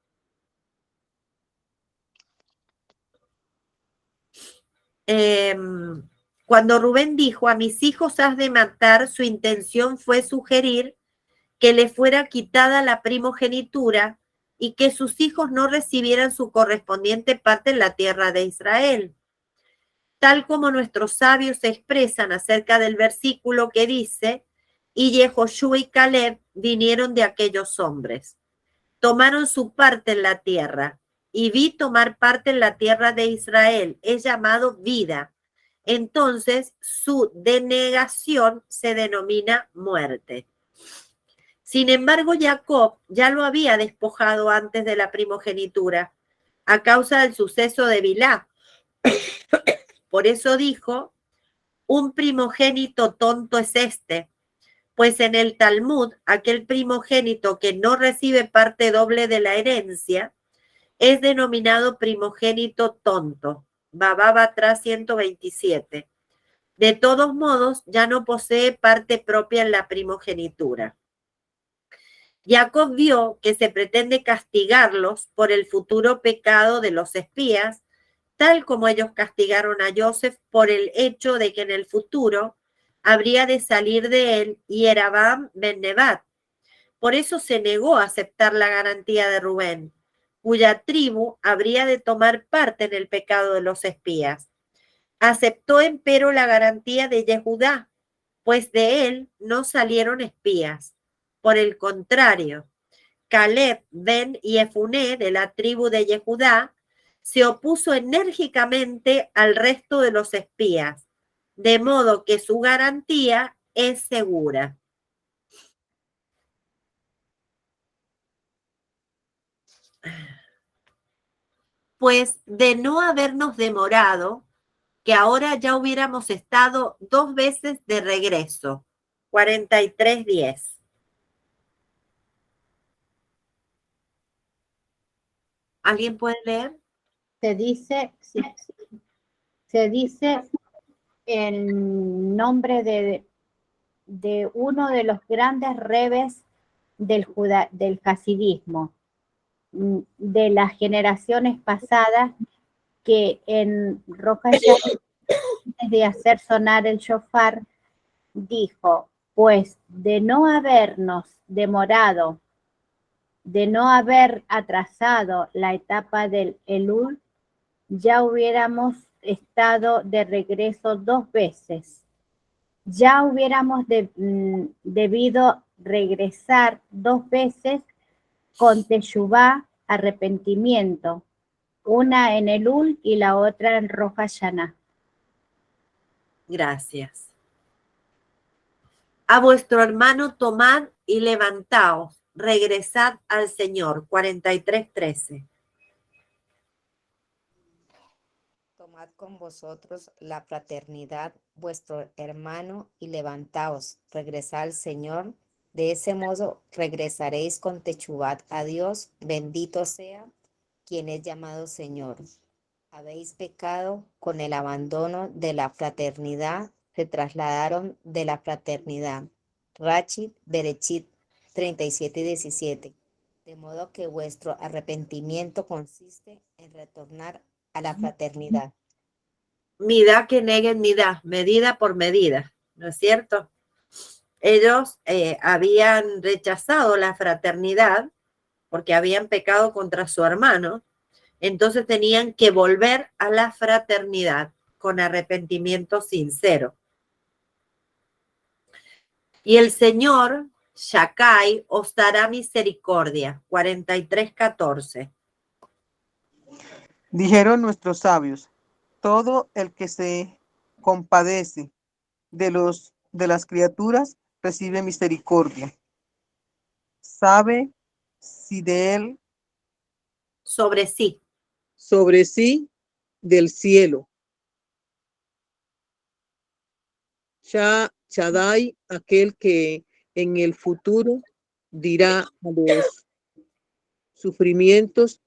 Cuando Rubén dijo a mis hijos has de matar, su intención fue sugerir que le fuera quitada la primogenitura y que sus hijos no recibieran su correspondiente parte en la tierra de Israel. Tal como nuestros sabios expresan acerca del versículo que dice, y Jehoshua y Caleb vinieron de aquellos hombres. Tomaron su parte en la tierra, y vi tomar parte en la tierra de Israel. Es llamado vida. Entonces su denegación se denomina muerte. Sin embargo, Jacob ya lo había despojado antes de la primogenitura, a causa del suceso de Bilá. Por eso dijo, un primogénito tonto es este, pues en el Talmud, aquel primogénito que no recibe parte doble de la herencia, es denominado primogénito tonto. Babá Batra 127. De todos modos, ya no posee parte propia en la primogenitura. Jacob vio que se pretende castigarlos por el futuro pecado de los espías, tal como ellos castigaron a Joseph por el hecho de que en el futuro habría de salir de él Yerabam ben Nebat. Por eso se negó a aceptar la garantía de Rubén, cuya tribu habría de tomar parte en el pecado de los espías. Aceptó empero la garantía de Yehudá, pues de él no salieron espías. Por el contrario, Caleb ben Yefuné, de la tribu de Yehudá, se opuso enérgicamente al resto de los espías, de modo que su garantía es segura. Pues de no habernos demorado, que ahora ya hubiéramos estado 2 veces de regreso. 43:10. ¿Alguien puede leer? Se se dice el nombre de uno de los grandes rebes del hasidismo, de las generaciones pasadas, que en Rosh Hashanah, antes de hacer sonar el shofar, dijo: pues de no habernos demorado, de no haber atrasado la etapa del Elul, ya hubiéramos estado de regreso 2 veces. Ya hubiéramos debido regresar 2 veces con teshuvá, arrepentimiento, una en Elul y la otra en Rosh Hashanah. Gracias. A vuestro hermano tomad y levantaos, regresad al Señor. 43:13. Tomad con vosotros la fraternidad, vuestro hermano, y levantaos, regresad al Señor. De ese modo regresaréis con techubat a Dios, bendito sea quien es llamado Señor. Habéis pecado con el abandono de la fraternidad, se trasladaron de la fraternidad. Rachid, Berechit 37 y 17. De modo que vuestro arrepentimiento consiste en retornar a la fraternidad. Midá que neguen midá, medida por medida, ¿no es cierto? Ellos habían rechazado la fraternidad porque habían pecado contra su hermano, entonces tenían que volver a la fraternidad con arrepentimiento sincero. Y el Señor, Shakai, os dará misericordia. 43:14. Dijeron nuestros sabios, todo el que se compadece de las criaturas recibe misericordia. Sabe si de él Sobre sí. sobre sí del cielo. Shaddai, aquel que en el futuro dirá a los sufrimientos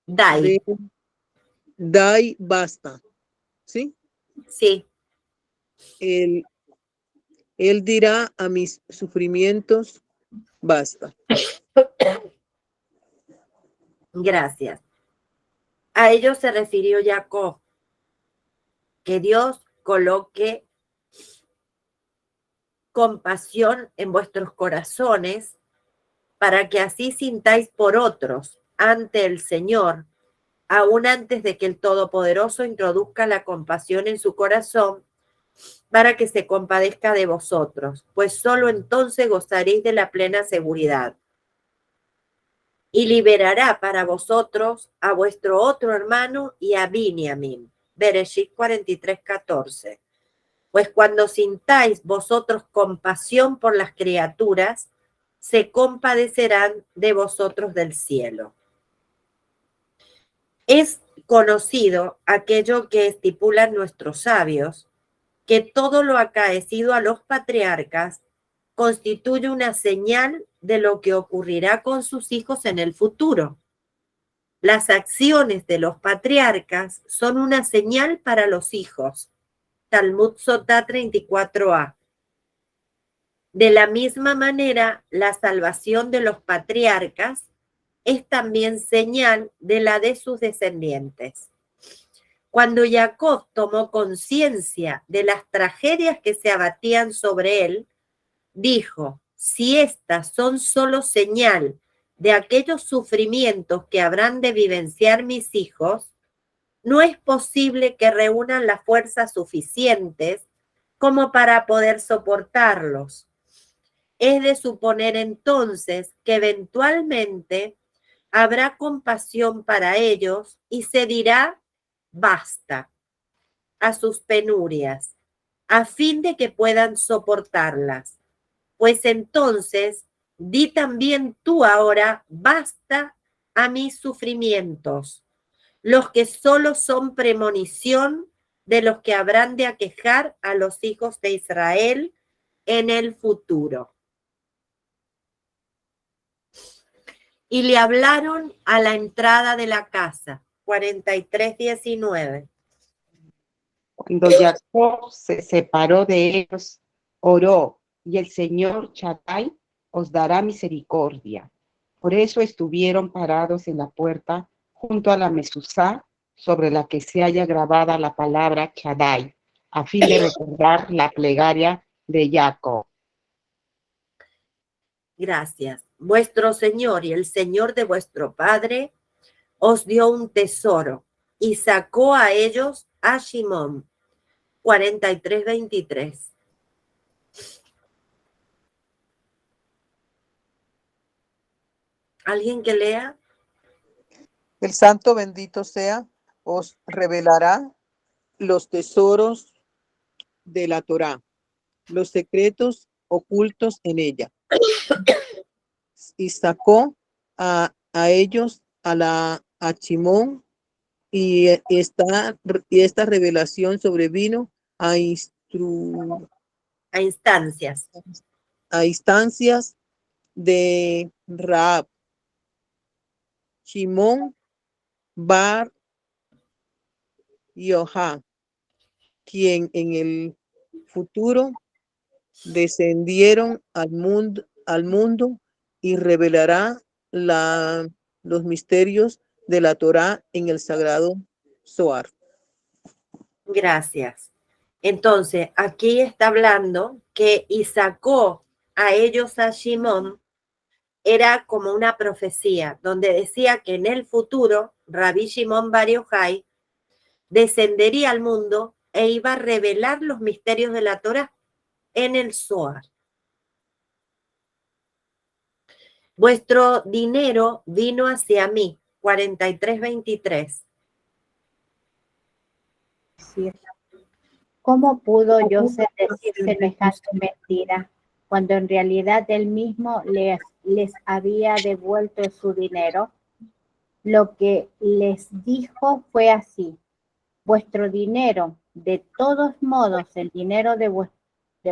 Dai. Dai, basta. ¿Sí? Sí. Él dirá a mis sufrimientos, basta. Gracias. A ellos se refirió Jacob. Que Dios coloque compasión en vuestros corazones para que así sintáis por otros ante el Señor, aún antes de que el Todopoderoso introduzca la compasión en su corazón, para que se compadezca de vosotros, pues solo entonces gozaréis de la plena seguridad. Y liberará para vosotros a vuestro otro hermano y a Binyamin. Bereshit 43:14. Pues cuando sintáis vosotros compasión por las criaturas, se compadecerán de vosotros del cielo. Es conocido aquello que estipulan nuestros sabios, que todo lo acaecido a los patriarcas constituye una señal de lo que ocurrirá con sus hijos en el futuro. Las acciones de los patriarcas son una señal para los hijos. Talmud Sotá 34a. De la misma manera, la salvación de los patriarcas es también señal de la de sus descendientes. Cuando Jacob tomó conciencia de las tragedias que se abatían sobre él, dijo: si estas son solo señal de aquellos sufrimientos que habrán de vivenciar mis hijos, no es posible que reúnan las fuerzas suficientes como para poder soportarlos. Es de suponer entonces que eventualmente habrá compasión para ellos y se dirá basta a sus penurias, a fin de que puedan soportarlas. Pues entonces di también tú ahora basta a mis sufrimientos, los que solo son premonición de los que habrán de aquejar a los hijos de Israel en el futuro. Y le hablaron a la entrada de la casa, 43:19. Cuando Jacob se separó de ellos, oró, y el Señor Shaddai os dará misericordia. Por eso estuvieron parados en la puerta junto a la mezuzá sobre la que se halla grabada la palabra Shaddai, a fin de recordar la plegaria de Jacob. Gracias. Vuestro Señor y el Señor de vuestro Padre os dio un tesoro y sacó a ellos a Shimón. 43:23. ¿Alguien que lea? El santo bendito sea, os revelará los tesoros de la Torá, los secretos ocultos en ella. Y sacó a ellos a Shimón, y esta revelación sobrevino a instancias de Rahab, Shimón Bar Yoha, quien en el futuro descendieron al mundo y revelará los misterios de la Torá en el sagrado Zohar. Gracias. Entonces, aquí está hablando que y sacó a ellos a Shimón, era como una profecía, donde decía que en el futuro Rabí Shimón Bar Yochai descendería al mundo e iba a revelar los misterios de la Torá en el Zohar. Vuestro dinero vino hacia mí. 43:23. ¿Cómo pudo Joseph decir semejante mentira, cuando en realidad él mismo les había devuelto su dinero? Lo que les dijo fue así: vuestro dinero, de todos modos, el dinero de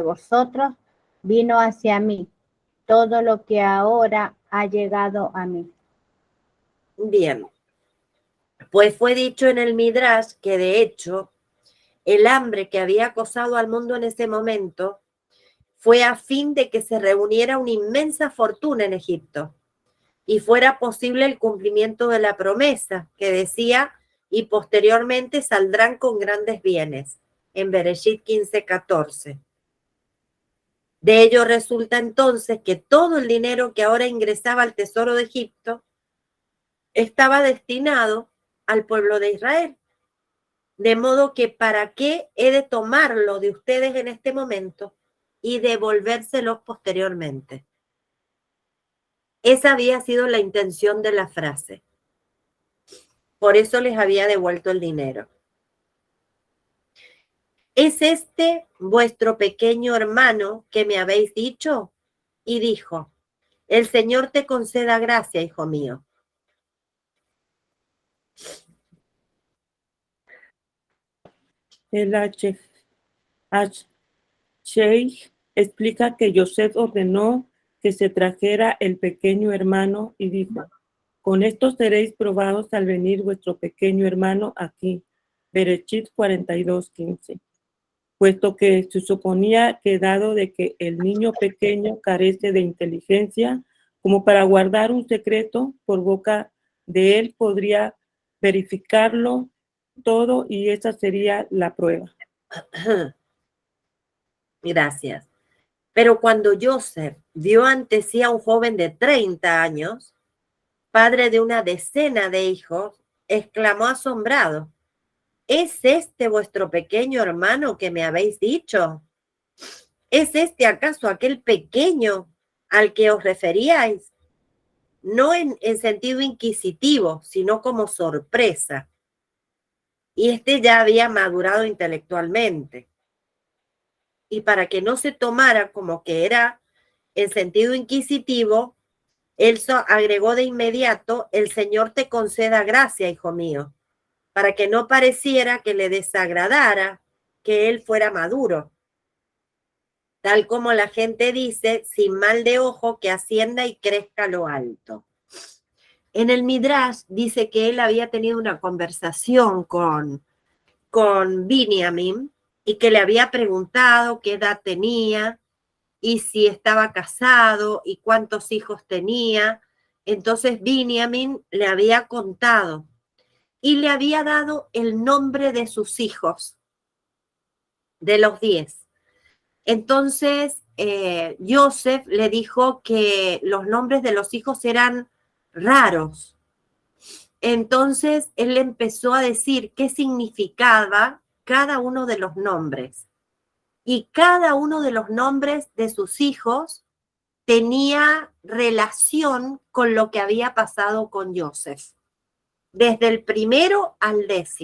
vosotros vino hacia mí, todo lo que ahora ha llegado a mí. Bien, pues fue dicho en el Midrash que de hecho el hambre que había acosado al mundo en ese momento fue a fin de que se reuniera una inmensa fortuna en Egipto y fuera posible el cumplimiento de la promesa que decía: y posteriormente saldrán con grandes bienes, en Bereshit 15:14. De ello resulta entonces que todo el dinero que ahora ingresaba al tesoro de Egipto estaba destinado al pueblo de Israel. De modo que ¿para qué he de tomarlo de ustedes en este momento y devolvérselo posteriormente? Esa había sido la intención de la frase. Por eso les había devuelto el dinero. ¿Es este vuestro pequeño hermano que me habéis dicho? Y dijo: el Señor te conceda gracia, hijo mío. El Sheikh explica que Joseph ordenó que se trajera el pequeño hermano y dijo: con esto seréis probados al venir vuestro pequeño hermano aquí. Bereshit 42:15. Puesto que se suponía que dado de que el niño pequeño carece de inteligencia como para guardar un secreto, por boca de él podría verificarlo todo y esa sería la prueba. Gracias. Pero cuando Joseph vio ante sí a un joven de 30 años, padre de una decena de hijos, exclamó asombrado: ¿es este vuestro pequeño hermano que me habéis dicho? ¿Es este acaso aquel pequeño al que os referíais? No en sentido inquisitivo, sino como sorpresa. Y este ya había madurado intelectualmente. Y para que no se tomara como que era en sentido inquisitivo, él agregó de inmediato: el Señor te conceda gracia, hijo mío, para que no pareciera que le desagradara que él fuera maduro. Tal como la gente dice, sin mal de ojo, que ascienda y crezca lo alto. En el Midrash dice que él había tenido una conversación con Binyamin y que le había preguntado qué edad tenía y si estaba casado y cuántos hijos tenía. Entonces Binyamin le había contado y le había dado el nombre de sus hijos, de los 10. Entonces Joseph le dijo que los nombres de los hijos eran raros. Entonces él empezó a decir qué significaba cada uno de los nombres. Y cada uno de los nombres de sus hijos tenía relación con lo que había pasado con Joseph, desde el primero al 10.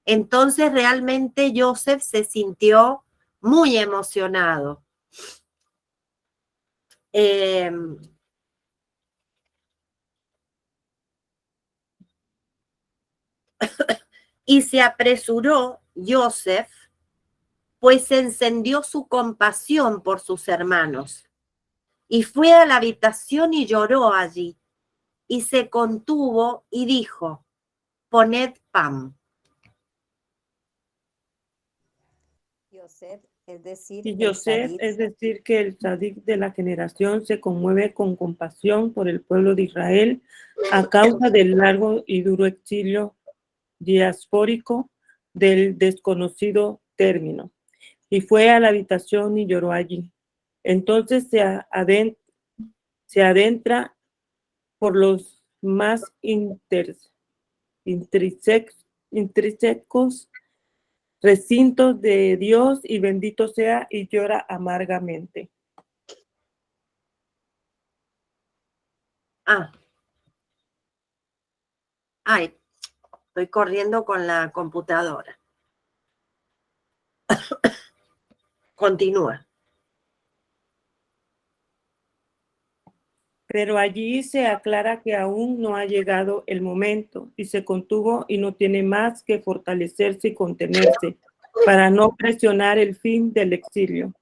Entonces realmente Joseph se sintió muy emocionado. Y se apresuró Joseph, pues se encendió su compasión por sus hermanos. Y fue a la habitación y lloró allí. Y se contuvo y dijo, poned pan. Yosef, es decir, Y el Yosef, Sadit, es decir, que el tzadik de la generación se conmueve con compasión por el pueblo de Israel a causa del largo y duro exilio diaspórico del desconocido término. Y fue a la habitación y lloró allí. Entonces se adentra por los más intrínsecos recintos de Dios y bendito sea y llora amargamente. Ay, estoy corriendo con la computadora. Continúa. Pero allí se aclara que aún no ha llegado el momento y se contuvo y no tiene más que fortalecerse y contenerse para no presionar el fin del exilio.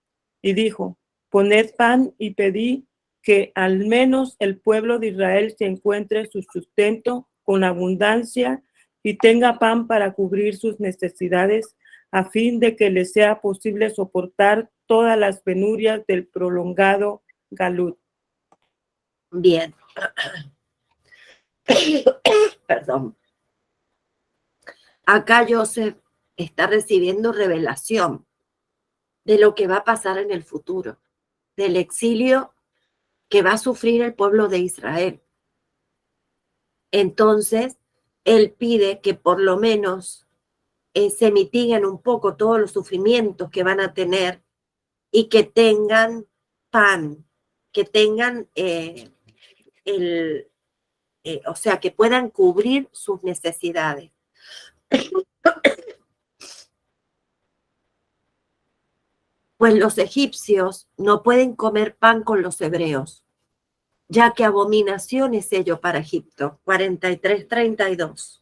Y dijo, poned pan y pedí que al menos el pueblo de Israel se encuentre su sustento con abundancia y tenga pan para cubrir sus necesidades a fin de que les sea posible soportar todas las penurias del prolongado galut. Bien. Perdón. Acá Joseph está recibiendo revelación de lo que va a pasar en el futuro, del exilio que va a sufrir el pueblo de Israel. Entonces, él pide que por lo menos se mitiguen un poco todos los sufrimientos que van a tener y que tengan pan, que tengan o sea, que puedan cubrir sus necesidades. Pues los egipcios no pueden comer pan con los hebreos, ya que abominación es ello para Egipto. 43:32.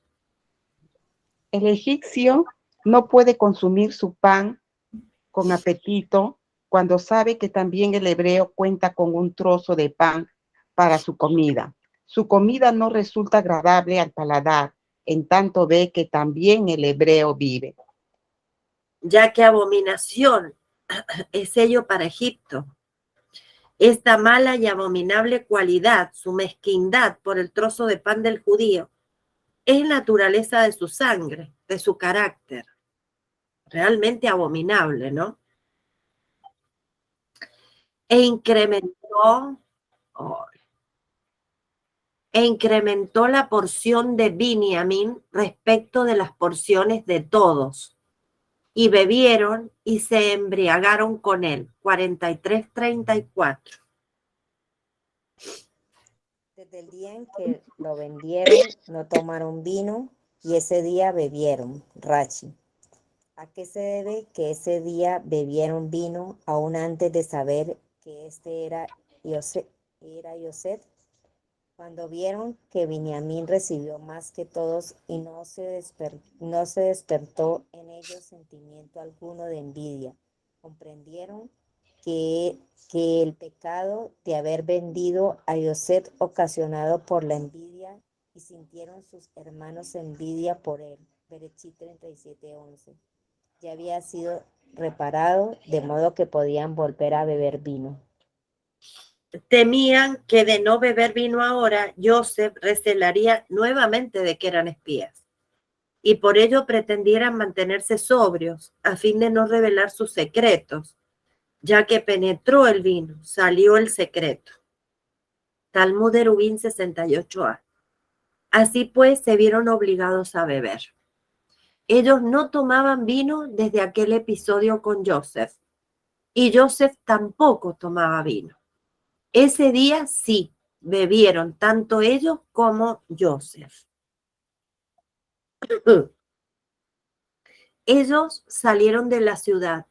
El egipcio no puede consumir su pan con apetito cuando sabe que también el hebreo cuenta con un trozo de pan para su comida. Su comida no resulta agradable al paladar, en tanto ve que también el hebreo vive. Ya que abominación es ello para Egipto. Esta mala y abominable cualidad, su mezquindad por el trozo de pan del judío, es naturaleza de su sangre, de su carácter. Realmente abominable, ¿no? E incrementó la porción de Binyamin respecto de las porciones de todos. Y bebieron y se embriagaron con él. 43:34. desde el día en que lo vendieron, no tomaron vino y ese día bebieron, Rachi. ¿A qué se debe que ese día bebieron vino aún antes de saber que este era Yosef? Cuando vieron que Binyamin recibió más que todos y no se despertó en ellos sentimiento alguno de envidia, comprendieron que el pecado de haber vendido a Yosef ocasionado por la envidia, y sintieron sus hermanos envidia por él. Berechit 37:11. Ya había sido reparado, de modo que podían volver a beber vino. Temían que de no beber vino ahora, Joseph recelaría nuevamente de que eran espías, y por ello pretendieran mantenerse sobrios, a fin de no revelar sus secretos, ya que penetró el vino, salió el secreto. Talmud Eruvin 68a. Así pues, se vieron obligados a beber. Ellos no tomaban vino desde aquel episodio con Joseph, y Joseph tampoco tomaba vino. Ese día sí, bebieron tanto ellos como Joseph. Ellos salieron de la ciudad,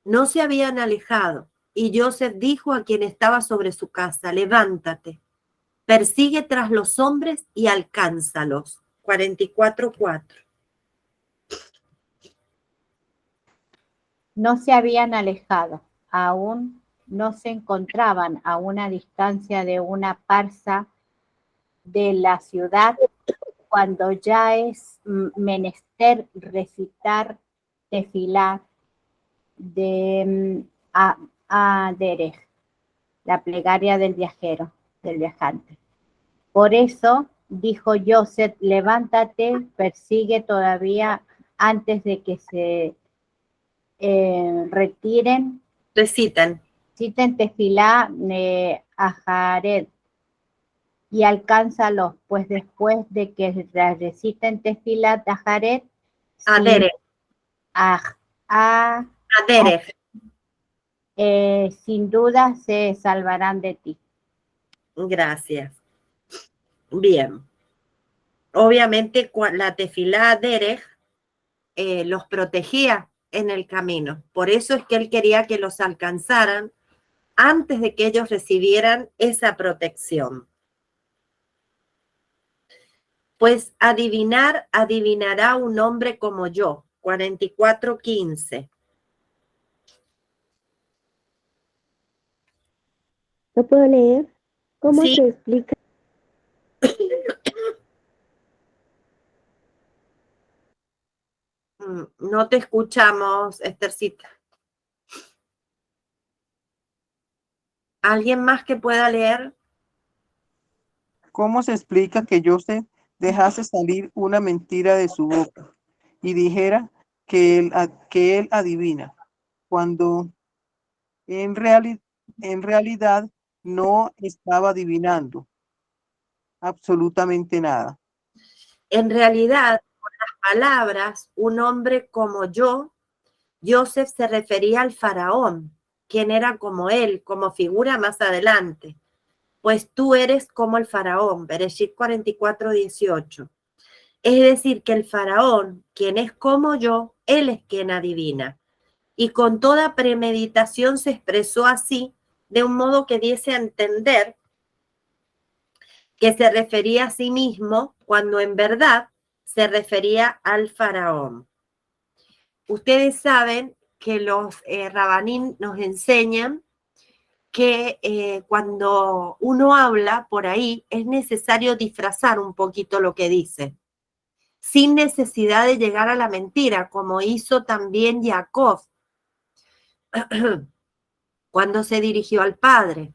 no se habían alejado, y Joseph dijo a quien estaba sobre su casa: levántate, persigue tras los hombres y alcánzalos. 44:4. No se habían alejado, aún no se encontraban a una distancia de una parsa de la ciudad, cuando ya es menester recitar tefilá de Derech, la plegaria del viajero, del viajante. Por eso dijo Joseph: levántate, persigue todavía antes de que se retiren. Recitan. Citen tefilá a Jared y alcánzalos, pues después de que reciten tefilá a Jared, sin duda se salvarán de ti. Gracias. Bien. Obviamente la tefilá Derech los protegía en el camino. Por eso es que él quería que los alcanzaran antes de que ellos recibieran esa protección. Pues adivinará un hombre como yo. 44:15. ¿Lo puedo leer? ¿Cómo Sí. se explica? No te escuchamos, Esthercita. ¿Alguien más que pueda leer? ¿Cómo se explica que Joseph dejase salir una mentira de su boca y dijera que él adivina, cuando en realidad no estaba adivinando absolutamente nada? En realidad, con las palabras, un hombre como yo, Joseph se refería al faraón, quien era como él, como figura más adelante. Pues tú eres como el faraón, Bereshit 44:18. Es decir, que el faraón, quien es como yo, él es quien adivina. Y con toda premeditación se expresó así, de un modo que diese a entender que se refería a sí mismo, cuando en verdad se refería al faraón. Ustedes saben que los rabanín nos enseñan que cuando uno habla por ahí es necesario disfrazar un poquito lo que dice, sin necesidad de llegar a la mentira, como hizo también Jacob cuando se dirigió al Padre.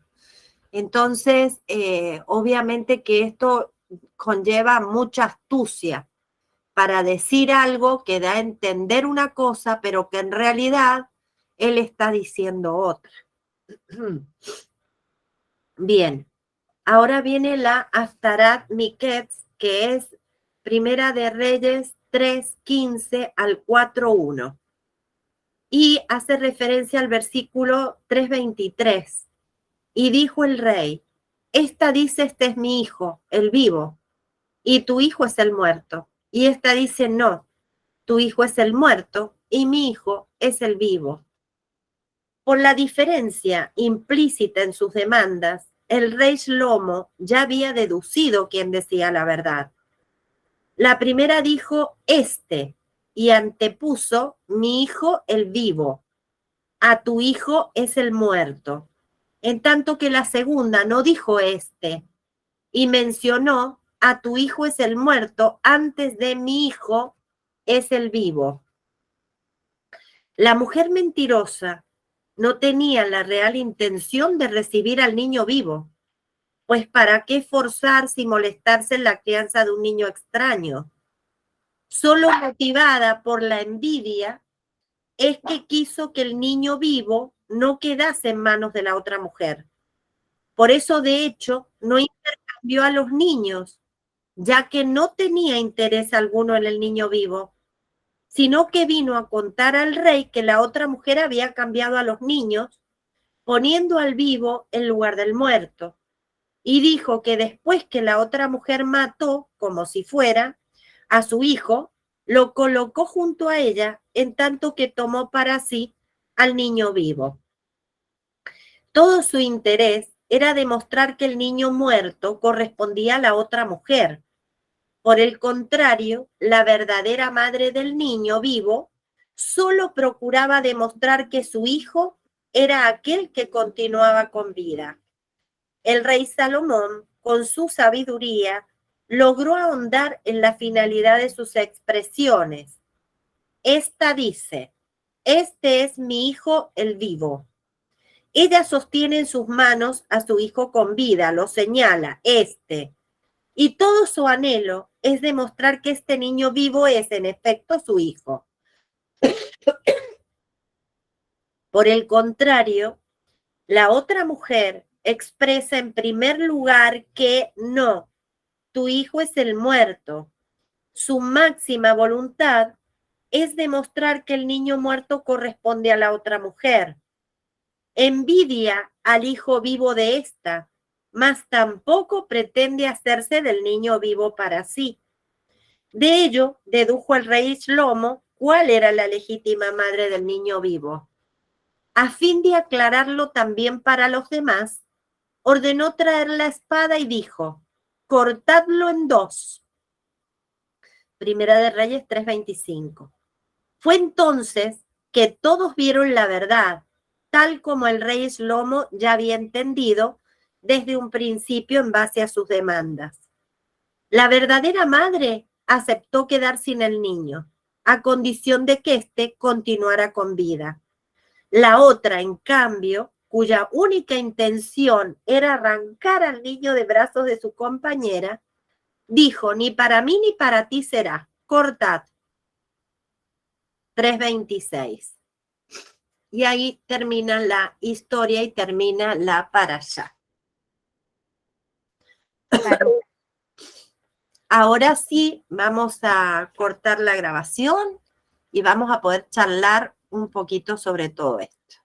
Entonces, obviamente que esto conlleva mucha astucia para decir algo que da a entender una cosa, pero que en realidad él está diciendo otra. Bien, ahora viene la Haftarat Miketz, que es Primera de Reyes 3:15 al 4:1. Y hace referencia al versículo 3:23. Y dijo el rey: esta dice, este es mi hijo, el vivo, y tu hijo es el muerto. Y esta dice, no, tu hijo es el muerto y mi hijo es el vivo. Por la diferencia implícita en sus demandas, el rey Shlomo ya había deducido quién decía la verdad. La primera dijo, y antepuso, mi hijo el vivo, a tu hijo es el muerto, en tanto que la segunda no dijo y mencionó a tu hijo es el muerto antes de mi hijo es el vivo. La mujer mentirosa no tenía la real intención de recibir al niño vivo, pues ¿para qué forzarse y molestarse en la crianza de un niño extraño? Solo motivada por la envidia es que quiso que el niño vivo no quedase en manos de la otra mujer. Por eso, de hecho, no intercambió a los niños, ya que no tenía interés alguno en el niño vivo, sino que vino a contar al rey que la otra mujer había cambiado a los niños, poniendo al vivo en lugar del muerto. Y dijo que después que la otra mujer mató, como si fuera, a su hijo, lo colocó junto a ella, en tanto que tomó para sí al niño vivo. Todo su interés era demostrar que el niño muerto correspondía a la otra mujer. Por el contrario, la verdadera madre del niño vivo solo procuraba demostrar que su hijo era aquel que continuaba con vida. El rey Salomón, con su sabiduría, logró ahondar en la finalidad de sus expresiones. Esta dice, este es mi hijo el vivo. Ella sostiene en sus manos a su hijo con vida, lo señala, y todo su anhelo es demostrar que este niño vivo es en efecto su hijo. Por el contrario, la otra mujer expresa en primer lugar que no, tu hijo es el muerto. Su máxima voluntad es demostrar que el niño muerto corresponde a la otra mujer. Envidia al hijo vivo de esta, mas tampoco pretende hacerse del niño vivo para sí. De ello dedujo el rey Shlomo cuál era la legítima madre del niño vivo. A fin de aclararlo también para los demás, ordenó traer la espada y dijo, cortadlo en dos. Primera de Reyes 3:25. Fue entonces que todos vieron la verdad, tal como el rey Shlomo ya había entendido desde un principio en base a sus demandas. La verdadera madre aceptó quedar sin el niño, a condición de que éste continuara con vida. La otra, en cambio, cuya única intención era arrancar al niño de brazos de su compañera, dijo, ni para mí ni para ti será, cortad. 3:26. Y ahí termina la historia y termina la parashá. Ahora sí, vamos a cortar la grabación y vamos a poder charlar un poquito sobre todo esto.